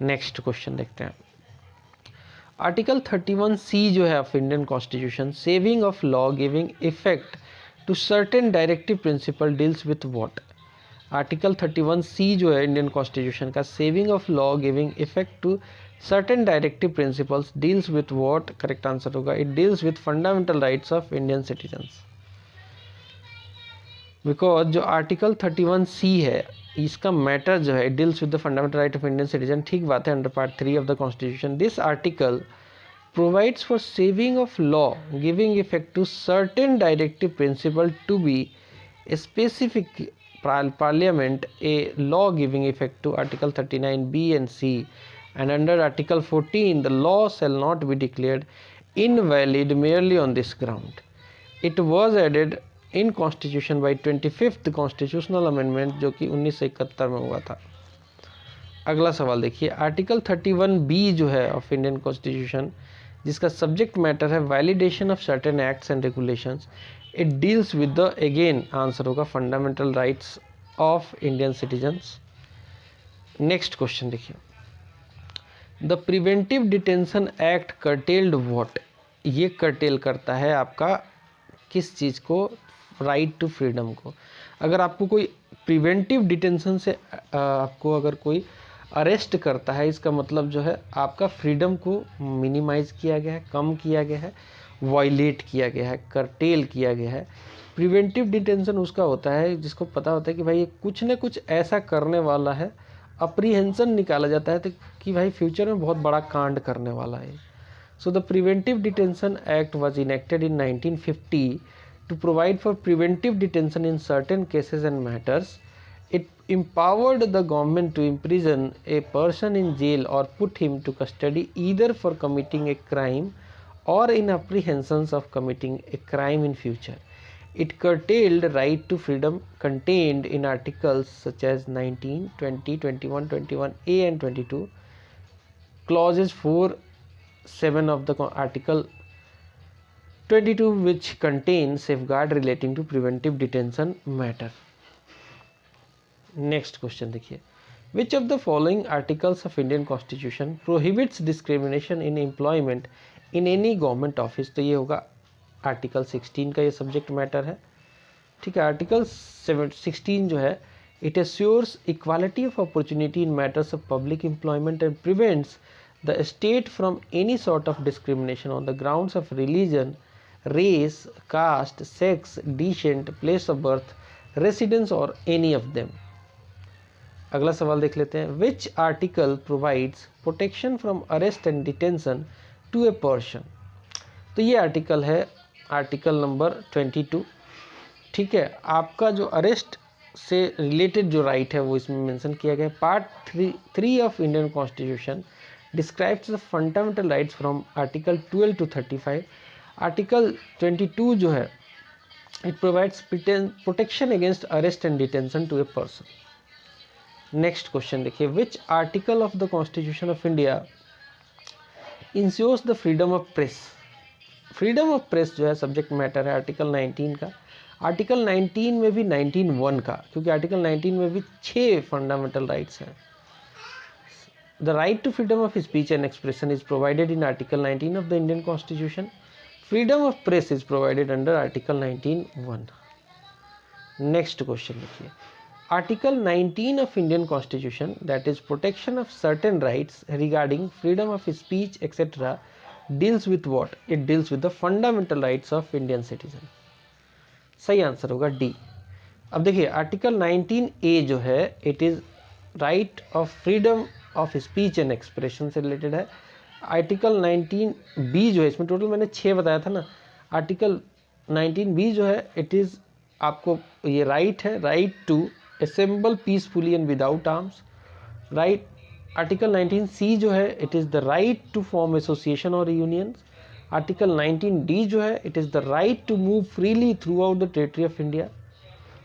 नेक्स्ट क्वेश्चन देखते हैं, article 31C जो है of Indian constitution, saving of law giving effect to certain directive principle, deals with what? Article 31C जो है इंडियन कॉन्स्टिट्यूशन का, saving of law giving effect to certain directive principles, deals with what? Correct answer होगा, it deals with fundamental rights of Indian citizens. Because जो article 31C है, इसका matter जो है deals with the fundamental right of Indian citizen, ठीक बात है, under part 3 of the constitution. This article provides for saving of law giving effect to certain directive principle to be specific parliament a law giving effect to article 39B and C, and under article 14 the law shall not be declared invalid merely on this ground. It was added in constitution by 25th constitutional amendment जो कि 1971 में हुआ था। अगला सवाल देखिए, article 31B जो है ऑफ इंडियन कॉन्स्टिट्यूशन, जिसका सब्जेक्ट मैटर है validation of certain acts and regulations, it deals with the, again answer होगा fundamental rights of Indian citizens. Next question देखिए, the preventive detention act curtailed what? ये curtail करता है आपका किस चीज़ को? राइट टू फ्रीडम को। अगर आपको कोई प्रिवेंटिव डिटेंशन से आपको अगर कोई अरेस्ट करता है, इसका मतलब जो है आपका फ्रीडम को मिनिमाइज किया गया है, कम किया गया है, वायलेट किया गया है, कर्टेल किया गया है। प्रिवेंटिव डिटेंशन उसका होता है जिसको पता होता है कि भाई ये कुछ न कुछ ऐसा करने वाला है, अप्रीहेंशन निकाला जाता है तो कि भाई फ्यूचर में बहुत बड़ा कांड करने वाला है। So the preventive detention act was enacted in 1950 to provide for preventive detention in certain cases and matters. It empowered the government to imprison a person in jail or put him to custody either for committing a crime or in apprehensions of committing a crime in future. It curtailed right to freedom contained in articles such as 19, 20, 21, 21A and 22. Clauses 4, 7 of the article 22 which contains safeguard relating to preventive detention matter. Next question देखिए, which of the following articles of Indian Constitution prohibits discrimination in employment in any government office? तो ये होगा article 16 का ये subject matter है, ठीक है। Article 16 जो है, it assures equality of opportunity in matters of public employment and prevents the state from any sort of discrimination on the grounds of religion, race, caste, sex, descent, place of birth, residence or any of them. अगला सवाल देख लेते हैं, which article provides protection from arrest and detention to a person? तो ये article है article number 22, ठीक है। आपका जो अरेस्ट से रिलेटेड जो राइट है वो इसमें मेंशन किया गया है। Part 3 of Indian constitution describes the fundamental rights from article 12 to 35। Article 22 जो है, it provides protection against arrest and detention to a person. Next question देखिए, which article of the constitution of India ensures the freedom of press? Freedom of press जो है subject matter है article 19 का। Article 19 में भी 19(1) का, क्योंकि article 19 में भी 6 फंडामेंटल राइट्स हैं। The right to freedom of speech and expression is provided in article 19 of the Indian constitution. Freedom of press is provided under article 19(1). Next question देखिए, article 19 of Indian constitution that is protection of certain rights regarding freedom of speech etcetera deals with what? It deals with the fundamental rights of Indian citizen. सही answer होगा D. अब देखिए article 19A जो है, it is right of freedom of speech and expression से related है। Article 19B जो है, इसमें टोटल मैंने 6 बताया था ना। आर्टिकल 19B जो है, इट इज आपको ये राइट है, right to assemble peacefully and without arms. Right article 19C जो है, it is the right to form association और यूनियंस। आर्टिकल 19D जो है, it is the right to move freely throughout the territory of India.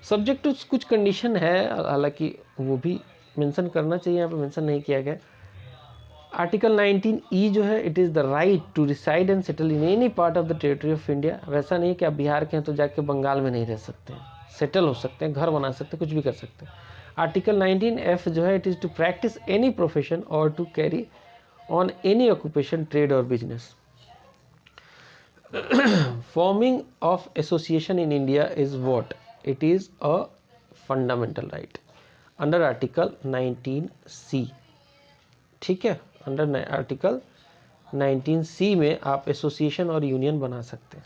Subject to कुछ condition है, हालांकि वो भी मेंशन करना चाहिए, यहाँ पे मेंशन नहीं किया गया। आर्टिकल 19E जो है, it is the right to reside and settle in any part of the territory of India. वैसा नहीं है कि आप बिहार के हैं तो जाके बंगाल में नहीं रह सकते हैं, सेटल हो सकते हैं, घर बना सकते हैं, कुछ भी कर सकते हैं। आर्टिकल 19F जो है, it is to practice any profession or to carry on any occupation, trade or business. Forming of association in India is what? It is a fundamental right under article 19C, ठीक है। Under article 19C में आप association और union बना सकते हैं।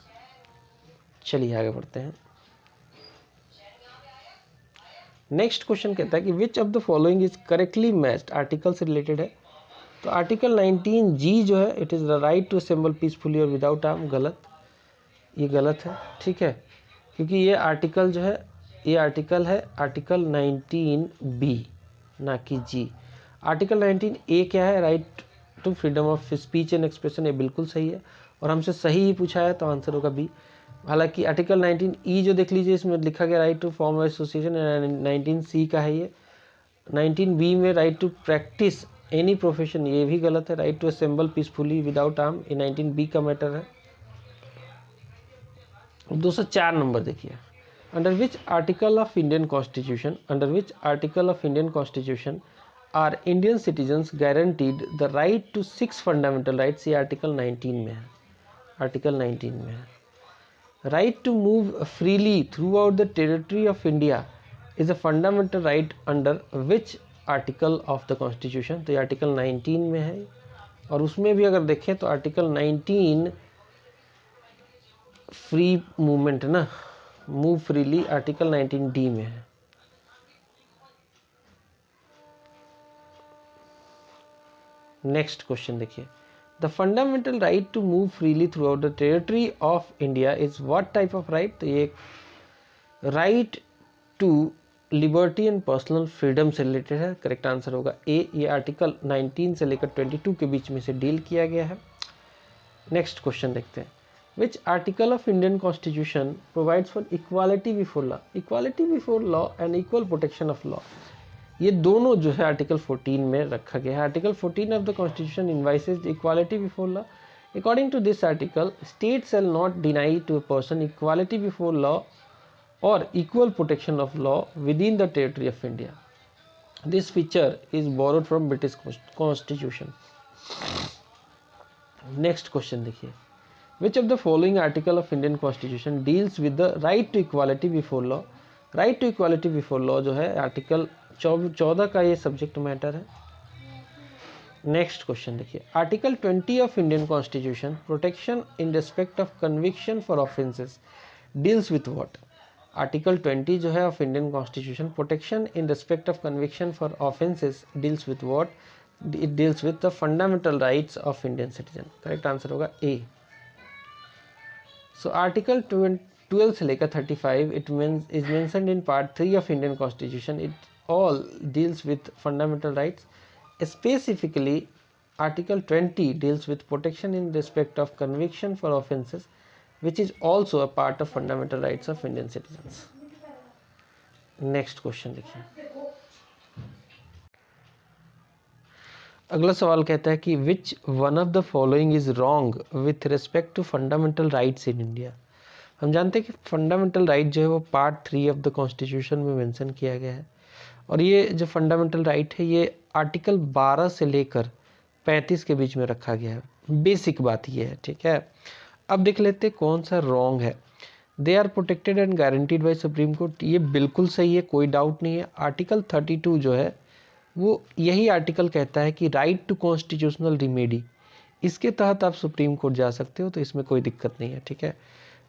चलिए आगे बढ़ते हैं। नेक्स्ट क्वेश्चन कहता है कि which of the following is correctly matched? Article से रिलेटेड है। तो आर्टिकल 19G जो है, it is the right to assemble peacefully और विदाउट आर्म। गलत, ये गलत है, ठीक है, क्योंकि ये आर्टिकल जो है, ये आर्टिकल है आर्टिकल 19B ना कि G। आर्टिकल 19A क्या है? Right to freedom of speech and expression. ये बिल्कुल सही है और हमसे सही ही पूछा है तो आंसर होगा बी। हालांकि आर्टिकल 19E जो देख लीजिए, इसमें लिखा गया right to form association, 19C का है ये। 19B में right to practice any profession, ये भी गलत है। Right to assemble peacefully without arm, ये 19B का मैटर है। 204 नंबर देखिए, under which article of Indian constitution, under which article of Indian constitution are Indian citizens guaranteed the right to 6 fundamental rights? ये article 19 में है, article 19 में है। Right to move freely throughout the territory of India is a fundamental right under which article of the constitution? तो ये article 19 में है। और उसमें भी अगर देखें तो आर्टिकल 19 फ्री मूवमेंट ना, मूव फ्रीली आर्टिकल 19D में है। नेक्स्ट क्वेश्चन देखिए, the fundamental right to move freely throughout the territory of India is what type of right? तो ये right to liberty and personal freedom से related है। Correct answer होगा A. ये article 19 से लेकर 22 के बीच में से डील किया गया है। नेक्स्ट क्वेश्चन देखते हैं, which article of Indian constitution provides for equality before law? Equality before law and equal protection of law, ये दोनों जो है आर्टिकल 14 में रखा गया है। Article 14 of the constitution envisages equality before law. According to this article, state shall not deny to a person equality before law or equal protection of law within the territory of India. This feature is borrowed from British Constitution. Next question देखिए, which of the following article of Indian Constitution deals with the right to equality before law? Right to equality before law जो है article 14 का ये subject matter है। Next question देखिए, article 20 of Indian constitution protection in respect of conviction for offences deals with what? Article 20 जो है of Indian constitution protection in respect of conviction for offences deals with what? It deals with the fundamental rights of Indian citizen. Correct answer होगा ए। So article 12 से लेकर 35 it means is mentioned in part 3 of Indian constitution. It all deals with fundamental rights. Specifically, Article 20 deals with protection in respect of conviction for offences, which is also a part of fundamental rights of Indian citizens. Next question देखिए, अगला सवाल कहता है कि which one of the following is wrong with respect to fundamental rights in India? हम जानते हैं कि फंडामेंटल राइट जो है वो पार्ट 3 ऑफ द कॉन्स्टिट्यूशन में मेंशन किया गया है, और ये जो फंडामेंटल राइट है ये आर्टिकल 12 से लेकर 35 के बीच में रखा गया है। बेसिक बात ये है, ठीक है। अब देख लेते हैं कौन सा रॉन्ग है। They are protected and guaranteed by supreme court, ये बिल्कुल सही है, कोई डाउट नहीं है। आर्टिकल 32 जो है वो यही आर्टिकल कहता है कि राइट टू कॉन्स्टिट्यूशनल रिमेडी, इसके तहत आप सुप्रीम कोर्ट जा सकते हो, तो इसमें कोई दिक्कत नहीं है, ठीक है।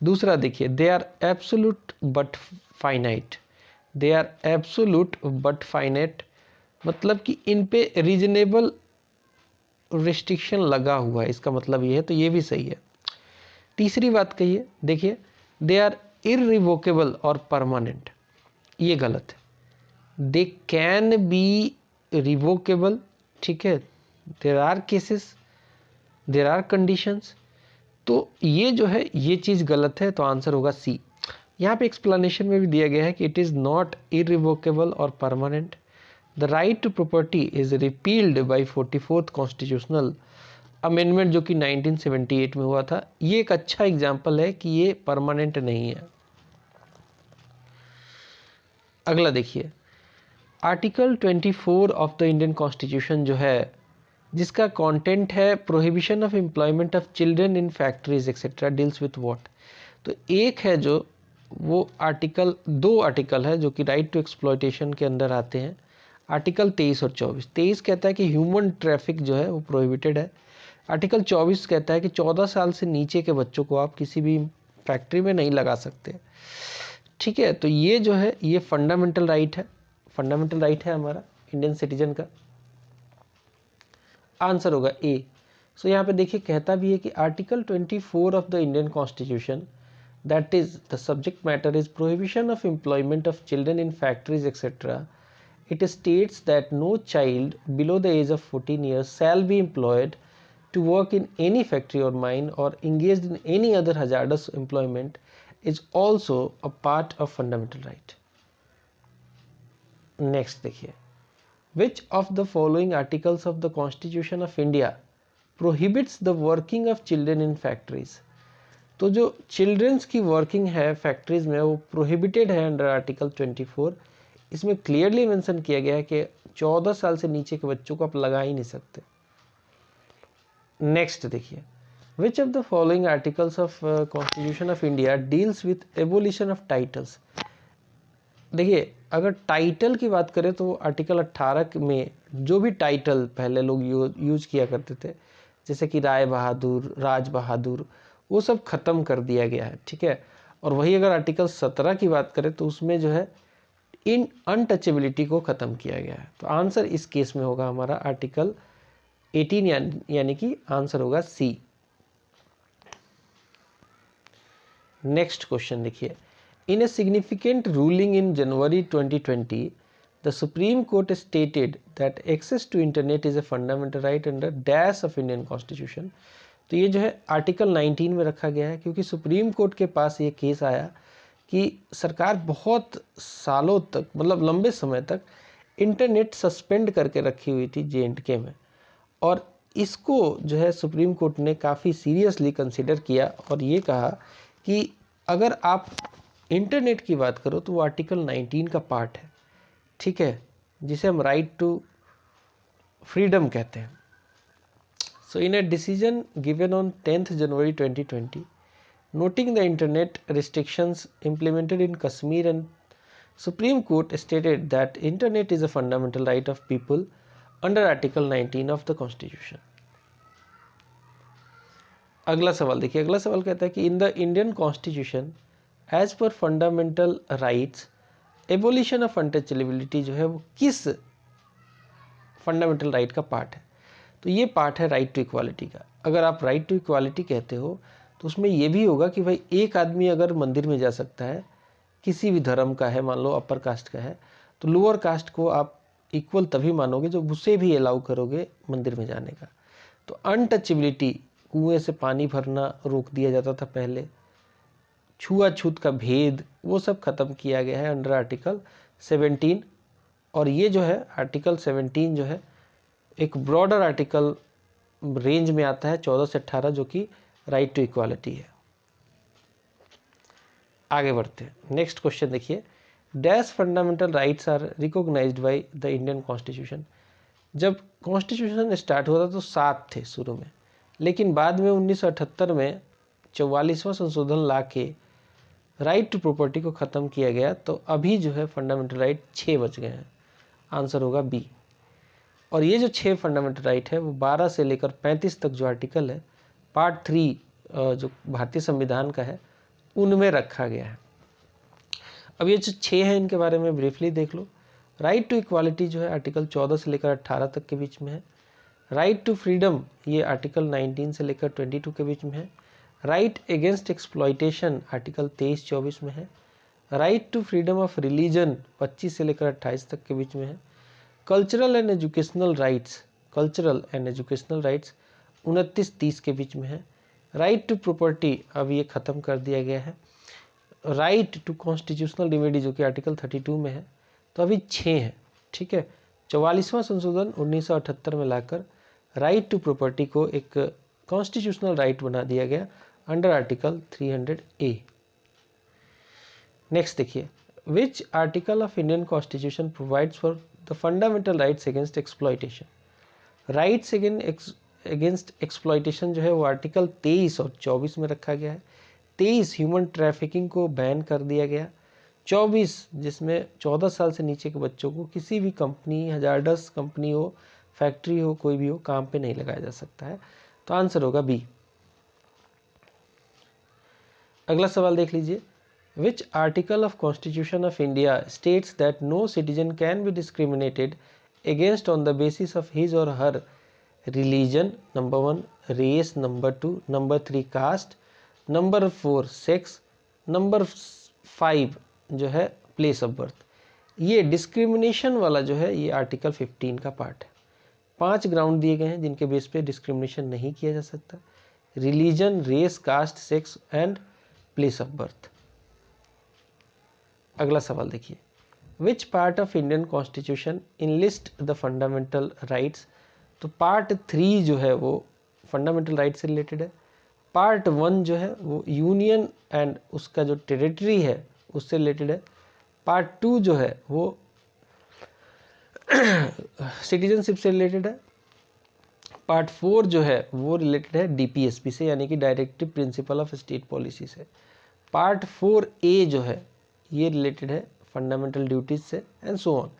दूसरा देखिए, they are absolute but finite. They are absolute but finite मतलब कि इन पे रीजनेबल रिस्ट्रिक्शन लगा हुआ है, इसका मतलब ये है, तो ये भी सही है। तीसरी बात कहिए, देखिए, दे आर इररिवोकेबल और परमानेंट, ये गलत है। दे कैन बी रिवोकेबल, ठीक है, there are cases, there are conditions, तो ये जो है ये चीज़ गलत है, तो आंसर होगा सी। यहाँ पे एक्सप्लेनेशन में भी दिया गया है कि इट इज़ नॉट इररिवोकेबल और permanent. The right to property is repealed by 44th constitutional amendment जो कि 1978 में हुआ था। ये एक अच्छा एग्जाम्पल है कि ये परमानेंट नहीं है। अगला देखिए, article 24 of the Indian constitution जो है, जिसका कंटेंट है prohibition of employment of children in factories etcetera, deals with what? तो एक है जो वो आर्टिकल, दो आर्टिकल है जो कि राइट टू एक्सप्लॉयटेशन के अंदर आते हैं, आर्टिकल 23 और 24। 23 कहता है कि ह्यूमन ट्रैफिक जो है वो प्रोहिबिटेड है। आर्टिकल 24 कहता है कि 14 साल से नीचे के बच्चों को आप किसी भी फैक्ट्री में नहीं लगा सकते, ठीक है। तो ये जो है ये फंडामेंटल राइट है, फंडामेंटल राइट है हमारा इंडियन सिटीजन का। आंसर होगा ए। सो यहाँ पे देखिए कहता भी है कि article 24 of the Indian constitution, that is the subject matter is prohibition of employment of children in factories etcetera. It states that no child below the age of 14 years shall be employed to work in any factory or mine or engaged in any other hazardous employment is also a part of fundamental right. Next देखिए, which of the following articles of the Constitution of India prohibits the working of children in factories? तो जो children's की working है factories में वो prohibited है under article 24। इसमें clearly mention किया गया है कि 14 साल से नीचे के बच्चों को आप लगा ही नहीं सकते। नेक्स्ट देखिए, which of the following articles of constitution of India deals with abolition of titles? देखिए अगर टाइटल की बात करें तो आर्टिकल 18 में जो भी टाइटल पहले लोग यूज किया करते थे, जैसे कि राय बहादुर, राज बहादुर, वो सब खत्म कर दिया गया है, ठीक है। और वही अगर आर्टिकल 17 की बात करें तो उसमें जो है इन अनटचेबिलिटी को ख़त्म किया गया है। तो आंसर इस केस में होगा हमारा आर्टिकल 18 यानी कि आंसर होगा सी। नेक्स्ट क्वेश्चन देखिए, in a significant ruling in January 2020 the supreme Court stated that access to internet is a fundamental right under dash of Indian constitution. तो ये जो है आर्टिकल 19 में रखा गया है, क्योंकि सुप्रीम कोर्ट के पास ये केस आया कि सरकार बहुत सालों तक, मतलब लंबे समय तक इंटरनेट सस्पेंड करके रखी हुई थी J&K में, और इसको जो है सुप्रीम कोर्ट ने काफ़ी सीरियसली कंसिडर किया और ये कहा कि अगर आप इंटरनेट की बात करो तो वो आर्टिकल 19 का पार्ट है, ठीक है, जिसे हम राइट टू फ्रीडम कहते हैं। So in a decision given on 10th January 2020 noting the internet restrictions implemented in Kashmir, and Supreme Court stated that internet is a fundamental right of people under Article 19 of the Constitution. अगला सवाल देखिए, अगला सवाल कहता है कि in the Indian constitution as per fundamental rights abolition of untouchability जो है वो किस फंडामेंटल राइट का पार्ट है? तो ये पार्ट है राइट टू इक्वालिटी का। अगर आप राइट टू इक्वालिटी कहते हो तो उसमें ये भी होगा कि भाई एक आदमी अगर मंदिर में जा सकता है, किसी भी धर्म का है, मान लो अपर कास्ट का है, तो लोअर कास्ट को आप इक्वल तभी मानोगे जब उसे भी अलाउ करोगे मंदिर में जाने का। तो अनटचेबिलिटी, कुएं से पानी भरना रोक दिया जाता था पहले, छुआछूत का भेद, वो सब खत्म किया गया है अंडर आर्टिकल 17। और ये जो है आर्टिकल 17 जो है एक ब्रॉडर आर्टिकल रेंज में आता है 14 से 18, जो कि राइट टू इक्वालिटी है। आगे बढ़ते हैं, नेक्स्ट क्वेश्चन देखिए, dash fundamental rights are recognised by the Indian constitution. जब कॉन्स्टिट्यूशन स्टार्ट हुआ था तो 7 थे शुरू में, लेकिन बाद में 1978 में 44वां संशोधन ला के राइट टू प्रॉपर्टी को ख़त्म किया गया, तो अभी जो है फंडामेंटल राइट 6 बच गए हैं। आंसर होगा बी। और ये जो 6 फंडामेंटल राइट है वो 12 से लेकर 35 तक जो आर्टिकल है पार्ट 3 जो भारतीय संविधान का है उनमें रखा गया है। अब ये जो 6 हैं इनके बारे में ब्रीफली देख लो। राइट टू इक्वालिटी जो है आर्टिकल 14 से लेकर 18 तक के बीच में है। राइट टू फ्रीडम ये आर्टिकल 19 से लेकर 22 के बीच में है। राइट अगेंस्ट एक्सप्लॉयटेशन आर्टिकल 23-24 में है। Right to freedom of religion 25 से लेकर 28 तक के बीच में है। कल्चरल एंड एजुकेशनल राइट्स 29-30 के बीच में है। राइट टू प्रॉपर्टी अब ये ख़त्म कर दिया गया है। राइट टू कॉन्स्टिट्यूशनल रिमेडी जो कि आर्टिकल 32 में है, तो अभी 6 हैं, ठीक है। 44वां संशोधन 1978 में लाकर राइट टू प्रॉपर्टी को एक कॉन्स्टिट्यूशनल राइट बना दिया गया अंडर आर्टिकल 300A। नेक्स्ट देखिए, which article of Indian constitution provides for the fundamental rights against exploitation. Rights against exploitation जो है वो आर्टिकल 23 और 24 में रखा गया है। 23 ह्यूमन ट्रैफिकिंग को बैन कर दिया गया। 24 जिसमें 14 साल से नीचे के बच्चों को किसी भी कंपनी, हजार्डस कंपनी हो, फैक्ट्री हो, कोई भी हो, काम पे नहीं लगाया जा सकता है। तो आंसर होगा बी। अगला सवाल देख लीजिए, which article of constitution of India states that no citizen can be discriminated against on the basis of his or her religion, number 1 race, number 2, number 3 caste, number 4 sex, number 5 जो है place of birth. ये discrimination वाला जो है ये article 15 का part है। 5 ground दिए गए हैं जिनके बेस पे डिस्क्रिमिनेशन नहीं किया जा सकता: religion, race, caste, sex and place of birth. अगला सवाल देखिए, which part of Indian constitution enlist the fundamental rights. तो पार्ट 3 जो है वो फंडामेंटल राइट से रिलेटेड है। पार्ट 1 जो है वो यूनियन एंड उसका जो टेरिटरी है उससे रिलेटेड है। पार्ट 2 जो है वो सिटीजनशिप से रिलेटेड है। पार्ट 4 जो है वो रिलेटेड है DPSP से, यानी कि directive principle of state policy से। पार्ट 4A जो है ये रिलेटेड है फंडामेंटल ड्यूटीज से, and so on.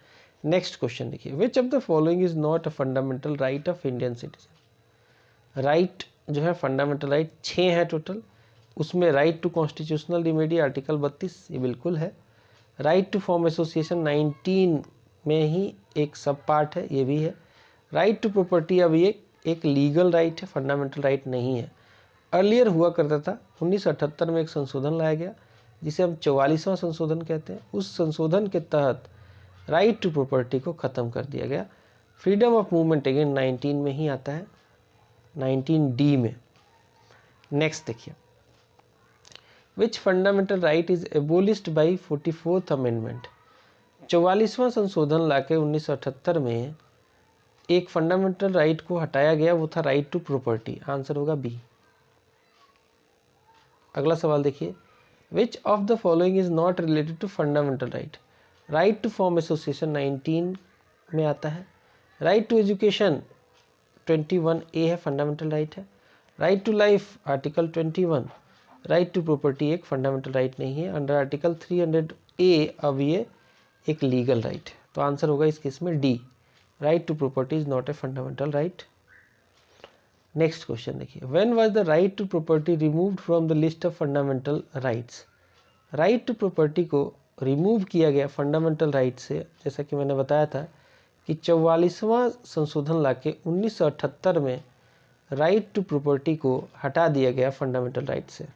Next question देखिए, which of the following is not a fundamental right of Indian citizen. Right जो है फंडामेंटल राइट 6 है टोटल, उसमें right to constitutional remedy article 32 ये बिल्कुल है। राइट टू फॉर्म एसोसिएशन 19 में ही एक सब पार्ट है, ये भी है। राइट टू प्रॉपर्टी अब ये एक लीगल राइट है, फंडामेंटल राइट नहीं है। अर्लियर हुआ करता था, 1978 में एक संशोधन लाया गया जिसे हम 44वां संशोधन कहते हैं। उस संशोधन के तहत राइट टू प्रॉपर्टी को ख़त्म कर दिया गया। फ्रीडम ऑफ मूवमेंट अगेन 19 में ही आता है, 19D में। नेक्स्ट देखिए, which fundamental right is abolished by 44th amendment. 44वां संशोधन लाके 1978 में एक फंडामेंटल राइट को हटाया गया, वो था राइट टू प्रॉपर्टी। आंसर होगा बी। अगला सवाल देखिए, which of the following is not related to fundamental right. Right to form association 19 में आता है। राइट टू एजुकेशन 21A है, फंडामेंटल राइट है। Right to life article 21। Right to property एक फंडामेंटल राइट नहीं है। अंडर आर्टिकल 300A अब ये एक लीगल राइट है, तो आंसर होगा इस केस में D. Right to property is not a fundamental right. Next question देखिए, when was the right to property removed from the list of fundamental rights. Right to property को remove किया गया fundamental right से, जैसा कि मैंने बताया था कि 44वां संशोधन लाके 1978 में राइट टू प्रॉपर्टी को हटा दिया गया फंडामेंटल राइट से।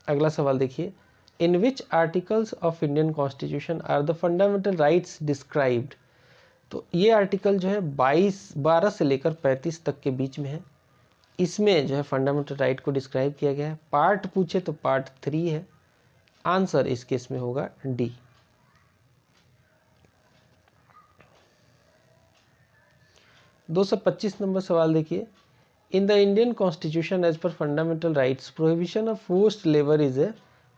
अगला सवाल देखिए, in which articles of Indian constitution are the fundamental rights described. तो ये आर्टिकल जो है 12 से लेकर 35 तक के बीच में है। इसमें जो है फंडामेंटल राइट को डिस्क्राइब किया गया है। पार्ट पूछे तो पार्ट 3 है। आंसर इस केस में होगा डी। दो 225 नंबर सवाल देखिए, in the Indian constitution as per fundamental rights prohibition of forced labour is a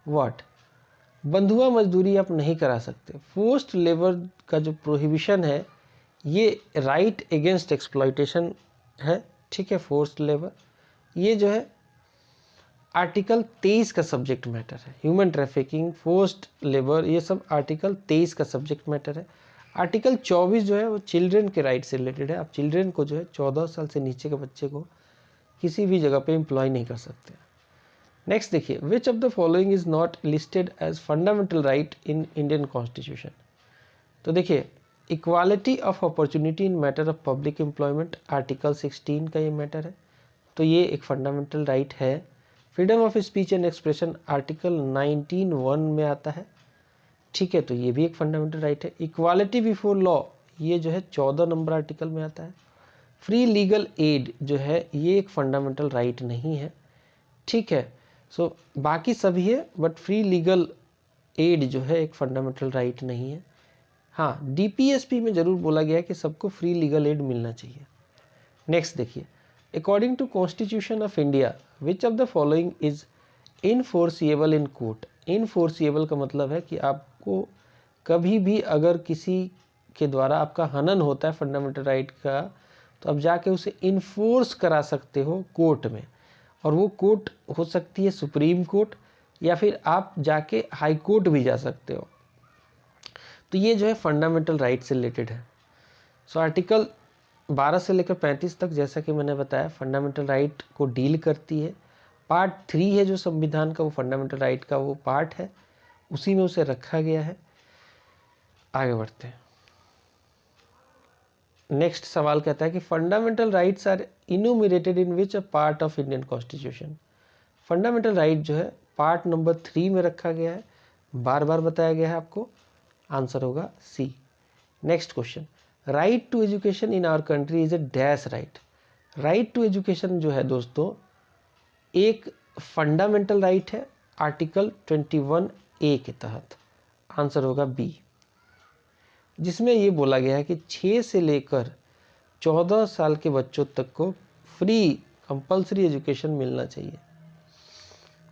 what. बंधुआ मजदूरी आप नहीं करा सकते। फोर्स्ड लेबर का जो प्रोहिबिशन है ये राइट अगेंस्ट एक्सप्लॉयटेशन है, ठीक है। फोर्स्ड लेबर ये जो है आर्टिकल 23 का सब्जेक्ट मैटर है। ह्यूमन ट्रैफिकिंग, फोर्स्ड लेबर, ये सब आर्टिकल 23 का सब्जेक्ट मैटर है। आर्टिकल 24 जो है वो चिल्ड्रन के राइट से रिलेटेड है। आप चिल्ड्रन को जो है 14 साल से नीचे के बच्चे को किसी भी जगह पे एम्प्लॉय नहीं कर सकते। नेक्स्ट देखिए, which of the following is not listed as fundamental right in Indian constitution. तो देखिए, equality of opportunity in matter of public employment article 16 का ये मैटर है, तो ये एक फंडामेंटल राइट है। Freedom of speech and expression article 19(1) में आता है, ठीक है, तो ये भी एक फंडामेंटल राइट है। इक्वालिटी बिफोर लॉ ये जो है 14 नंबर आर्टिकल में आता है। फ्री लीगल एड जो है ये एक फंडामेंटल राइट नहीं है, ठीक है। सो बाकी सभी है, बट फ्री लीगल एड जो है एक फंडामेंटल राइट नहीं है। हाँ, डीपीएसपी में जरूर बोला गया है कि सबको फ्री लीगल एड मिलना चाहिए। नेक्स्ट देखिए, according to constitution of India which of the following is enforceable in court. Enforceable का मतलब है कि आपको कभी भी अगर किसी के द्वारा आपका हनन होता है फंडामेंटल राइट का, तो आप जाके उसे इन्फोर्स करा सकते हो कोर्ट में, और वो कोर्ट हो सकती है सुप्रीम कोर्ट, या फिर आप जाके हाई कोर्ट भी जा सकते हो। तो ये जो है फंडामेंटल राइट से रिलेटेड है। सो आर्टिकल 12 से लेकर 35 तक, जैसा कि मैंने बताया, फंडामेंटल राइट को डील करती है। पार्ट 3 है जो संविधान का, वो फंडामेंटल राइट का वो पार्ट है, उसी में उसे रखा गया है। आगे बढ़ते हैं। नेक्स्ट सवाल कहता है कि fundamental rights are enumerated in which a part of Indian constitution. Fundamental right जो है पार्ट नंबर 3 में रखा गया है, बार बार बताया गया है आपको। आंसर होगा C. Next question, right to education in our country is a dash right. Right to education जो है दोस्तों एक फंडामेंटल राइट है आर्टिकल 21A के तहत। आंसर होगा बी, जिसमें ये बोला गया है कि 6 से लेकर 14 साल के बच्चों तक को फ्री कंपलसरी एजुकेशन मिलना चाहिए।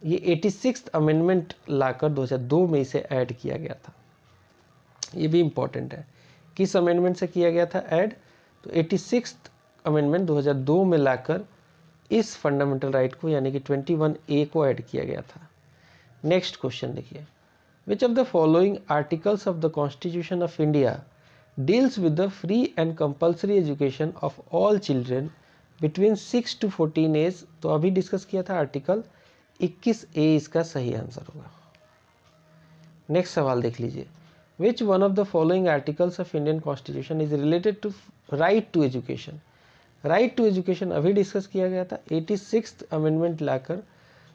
ये 86th अमेंडमेंट लाकर 2002 में इसे ऐड किया गया था। ये भी इम्पॉर्टेंट है, किस अमेंडमेंट से किया गया था ऐड, तो 86th अमेंडमेंट 2002 में लाकर इस फंडामेंटल राइट को यानी कि 21A को ऐड किया गया था। नेक्स्ट क्वेश्चन देखिए, which of the following articles of the constitution of India deals with the free and compulsory education of all children between 6 to 14 age. तो अभी डिस्कस किया था आर्टिकल 21A इसका सही आंसर होगा। नेक्स्ट सवाल देख लीजिए, which one of the following articles of Indian constitution is related to right to education. Right to education अभी डिस्कस किया गया था, 86th अमेंडमेंट लाकर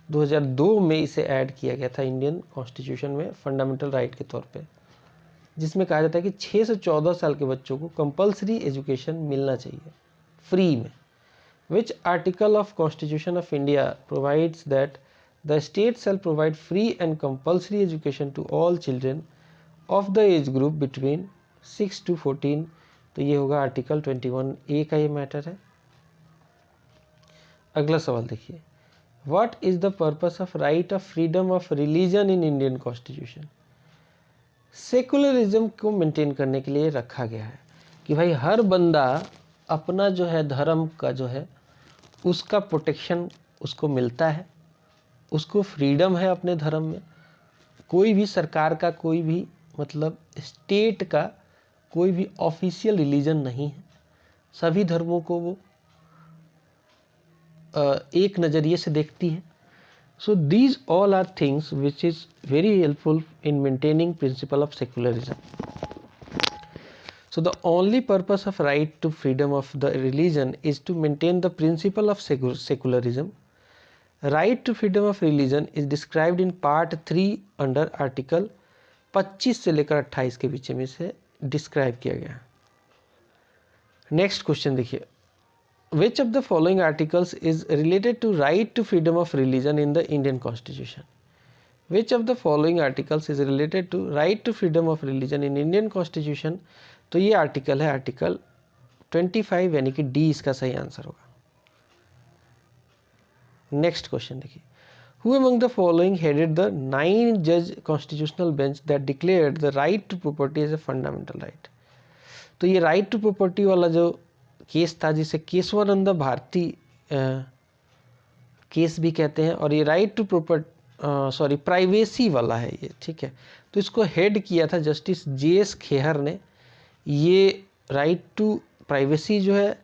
2002 में इसे ऐड किया गया था इंडियन कॉन्स्टिट्यूशन में फंडामेंटल राइट के तौर पे, जिसमें कहा जाता है कि 6 से 14 साल के बच्चों को कंपलसरी एजुकेशन मिलना चाहिए फ्री में। Which article of constitution of India provides that the state shall provide free and compulsory education to all children of the age group between 6 to 14। तो ये होगा आर्टिकल 21A का ये मैटर है। अगला सवाल देखिए, what is the purpose of right of freedom of religion in Indian constitution. Secularism को मेंटेन करने के लिए रखा गया है कि भाई हर बंदा अपना जो है धर्म का जो है उसका प्रोटेक्शन उसको मिलता है, उसको फ्रीडम है अपने धर्म में। कोई भी सरकार का कोई भी मतलब स्टेट का कोई भी ऑफिशियल रिलीजन नहीं है, सभी धर्मों को वो एक नज़रिए से देखती है। So these all are things which is very helpful in maintaining principle of secularism. So the only purpose of right to freedom of the religion is to maintain the principle of secularism. Right to freedom of religion is described in part 3 under article 25 से लेकर 28 के बीच में से describe किया गया। Next question देखिए, which of the following articles is related to right to freedom of religion in the Indian Constitution? Which of the following articles is related to right to freedom of religion in Indian Constitution? तो ये article है article 25 यानी कि D इसका सही answer होगा। Next question देखिए, who among the following headed the 9-judge constitutional bench that declared the right to property as a fundamental right? तो ये राइट टू प्रॉपर्टी वाला जो केस था जिसे केशवानंद भारती केस भी कहते हैं, और ये राइट टू प्राइवेसी वाला है ये, ठीक है। तो इसको हेड किया था जस्टिस JS खेहर ने। ये राइट टू प्राइवेसी जो है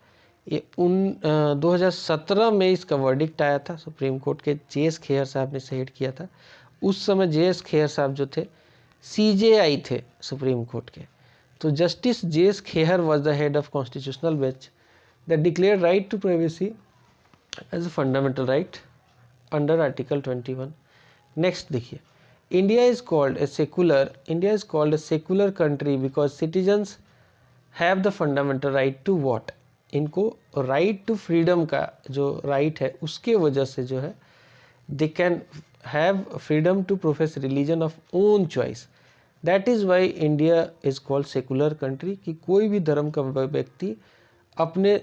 ये 2017 में इसका वर्डिक्ट आया था सुप्रीम कोर्ट के, JS खेहर साहब ने इसे हेड किया था। उस समय JS खेहर साहब जो थे CJI थे सुप्रीम कोर्ट के। तो justice JS Khehar was the head of constitutional bench that declared right to privacy as a fundamental right under article 21. Next देखिए, India is called a secular country because citizens have the fundamental right to what? इनको right to freedom का जो right है उसके वजह से जो है they can have freedom to profess religion of own choice. That is why India is called secular country कि कोई भी धर्म का व्यक्ति अपने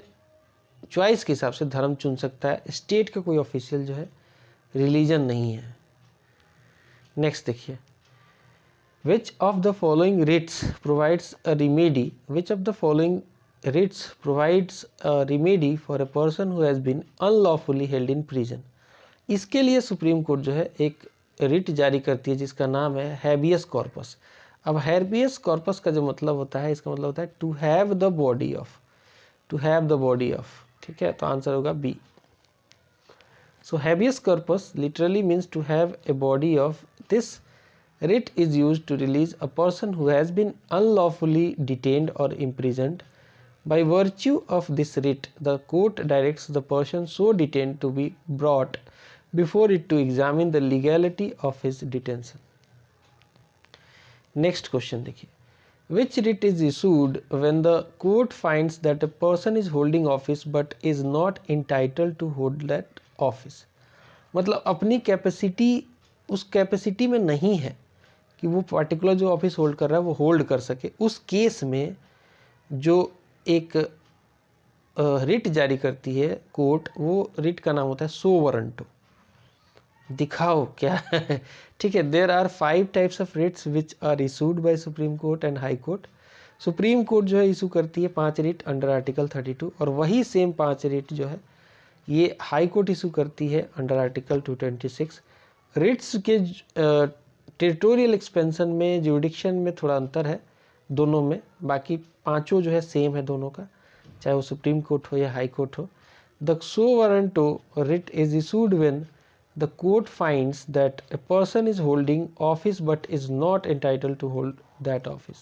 चॉइस के हिसाब से धर्म चुन सकता है, स्टेट का कोई ऑफिशियल जो है रिलीजन नहीं है। नेक्स्ट देखिए, which of the following writs provides a remedy for a person who has been unlawfully held in prison. इसके लिए सुप्रीम कोर्ट जो है एक रिट जारी करती है जिसका नाम है हैबियस कॉर्पस। अब हैबियस कॉर्पस का जो मतलब होता है, इसका मतलब होता है to have the body of, ठीक है। तो आंसर होगा B. So habeas corpus literally means to have a body of. This writ is used to release a person who has been unlawfully detained और imprisoned. By virtue of this writ, the court directs the person so detained to be brought before it to examine the legality of his detention. Next question देखिए, which writ is issued when the court finds that a person is holding office but is not entitled to hold that office? मतलब अपनी capacity उस capacity में नहीं है कि वो particular जो ऑफिस होल्ड कर रहा है वो होल्ड कर सके। उस केस में जो एक रिट जारी करती है कोर्ट, वो रिट का नाम होता है सो वारंटो। दिखाओ क्या है, ठीक है। There are 5 types of writs which are issued by supreme court and high court. Supreme court जो है इशू करती है 5 रिट अंडर आर्टिकल 32, और वही सेम 5 रिट जो है ये हाई कोर्ट इशू करती है अंडर आर्टिकल 226। रिट्स के टेरिटोरियल एक्सपेंशन में, जुरिडिक्शन में थोड़ा अंतर है दोनों में, बाकी पांचों जो है सेम है दोनों का, चाहे वो सुप्रीम कोर्ट हो या हाई कोर्ट हो। The so warranto writ is issued when the court finds that a person is holding office but is not entitled to hold that office.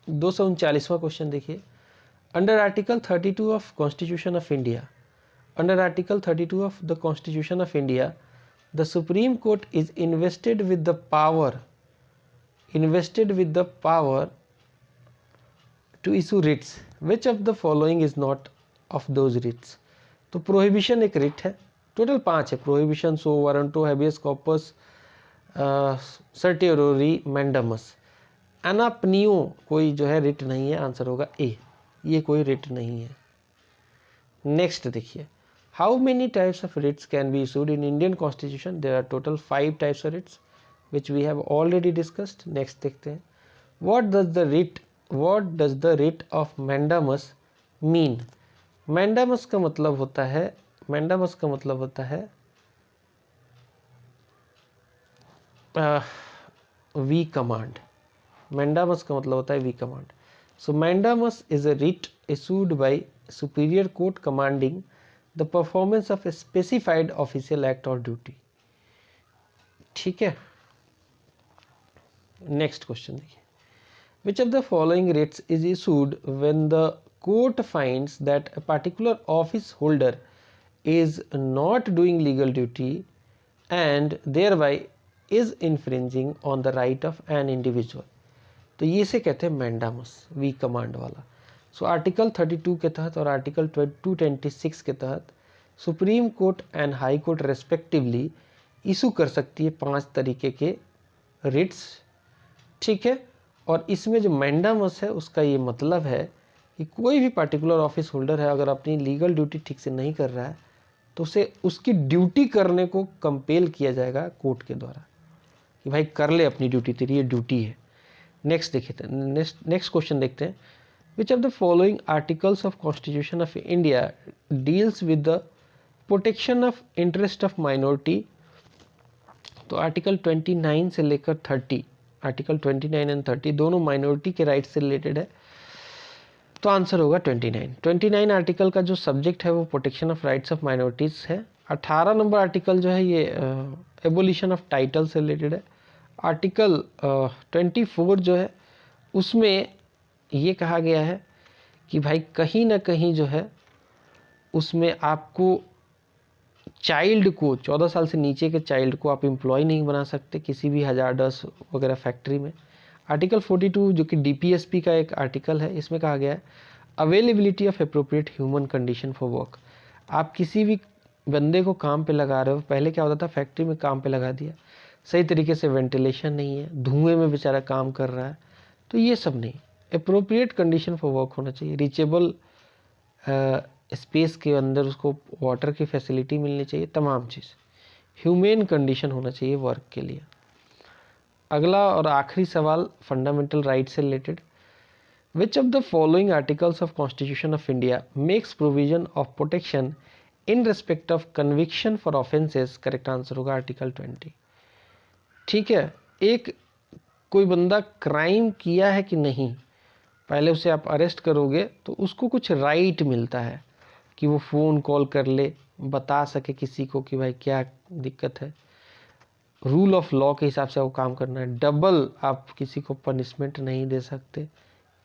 239वां क्वेश्चन देखिए, under article 32 of constitution of India, under article 32 of the constitution of India, the supreme Court is invested with the power to issue writs, which of the following is not of those writs. तो prohibition एक writ है, total 5 है, prohibition, quo warranto, habeas corpus, certiorari, mandamus. एनापनियो कोई जो है writ नहीं है, आंसर होगा ए, ये कोई रिट नहीं है. नेक्स्ट देखिए, how many types of writs can be issued in Indian constitution. There are total 5 types of writs which we have already discussed. Next देखते हैं, what does the writ of mandamus mean. Mandamus का मतलब होता है we command. Mandamus का मतलब होता है we command. So mandamus is a writ issued by superior court commanding the performance of a specified official act or duty. ठीक है. नेक्स्ट क्वेश्चन देखिए, which of the following writs is issued when the court finds that a particular office holder is not doing legal duty and thereby is infringing on the right of an individual. तो ये से कहते हैं mandamus, we command वाला. So article 32 के तहत और article 226 के तहत supreme court and high court respectively issue कर सकती है 5 तरीके के रिट्स. ठीक है, और इसमें जो मैंडामस है उसका ये मतलब है कि कोई भी पार्टिकुलर ऑफिस होल्डर है, अगर अपनी लीगल ड्यूटी ठीक से नहीं कर रहा है तो उसे उसकी ड्यूटी करने को कंपेल किया जाएगा कोर्ट के द्वारा कि भाई कर ले अपनी ड्यूटी, तेरी ये ड्यूटी है. नेक्स्ट देखिए, नेक्स्ट क्वेश्चन देखते हैं, which of the following articles of Constitution of India deals with the protection of interest of minority. तो आर्टिकल 29 से लेकर 30, आर्टिकल 29 एंड 30 दोनों माइनॉरिटी के राइट से रिलेटेड है, तो आंसर होगा 29 आर्टिकल का जो सब्जेक्ट है वो protection of rights of minorities है. 18 नंबर आर्टिकल जो है ये एबोलिशन ऑफ टाइटल से रिलेटेड है. आर्टिकल 24 जो है उसमें ये कहा गया है कि भाई कहीं ना कहीं जो है उसमें आपको चाइल्ड को, 14 साल से नीचे के चाइल्ड को आप एम्प्लॉय नहीं बना सकते किसी भी हजारडस वगैरह फैक्ट्री में. आर्टिकल 42 जो कि डीपीएसपी का एक आर्टिकल है, इसमें कहा गया है availability of appropriate human condition for work. आप किसी भी बंदे को काम पे लगा रहे हो, पहले क्या होता था फैक्ट्री में काम पे लगा दिया, सही तरीके से वेंटिलेशन नहीं है, धुएं में बेचारा काम कर रहा है, तो ये सब नहीं. अप्रोप्रिएट कंडीशन फॉर वर्क होना चाहिए, रीचेबल स्पेस के अंदर उसको वाटर की फैसिलिटी मिलनी चाहिए, तमाम चीज़ ह्यूमेन कंडीशन होना चाहिए वर्क के लिए. अगला और आखिरी सवाल फंडामेंटल राइट से related, which of the following articles of constitution of India makes provision of protection in respect of conviction for offences. Correct answer होगा आर्टिकल 20. ठीक है, एक कोई बंदा क्राइम किया है कि नहीं, पहले उसे आप अरेस्ट करोगे तो उसको कुछ राइट मिलता है कि वो फ़ोन कॉल कर ले, बता सके किसी को कि भाई क्या दिक्कत है, रूल ऑफ लॉ के हिसाब से वो काम करना है. डबल आप किसी को पनिशमेंट नहीं दे सकते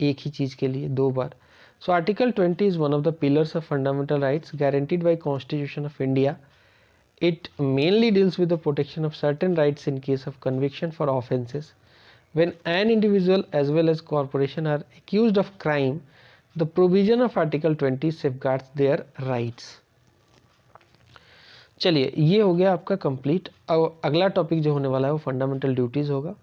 एक ही चीज़ के लिए 2 बार. So article 20 is one of the pillars of fundamental rights guaranteed by constitution of India. It mainly deals with the protection of certain rights in case of conviction for offences. When an individual as well as corporation are accused of crime, the provision of Article 20 safeguards their rights. चलिए, ये हो गया आपका complete. अब अगला topic जो होने वाला है वो फंडामेंटल ड्यूटीज़ होगा.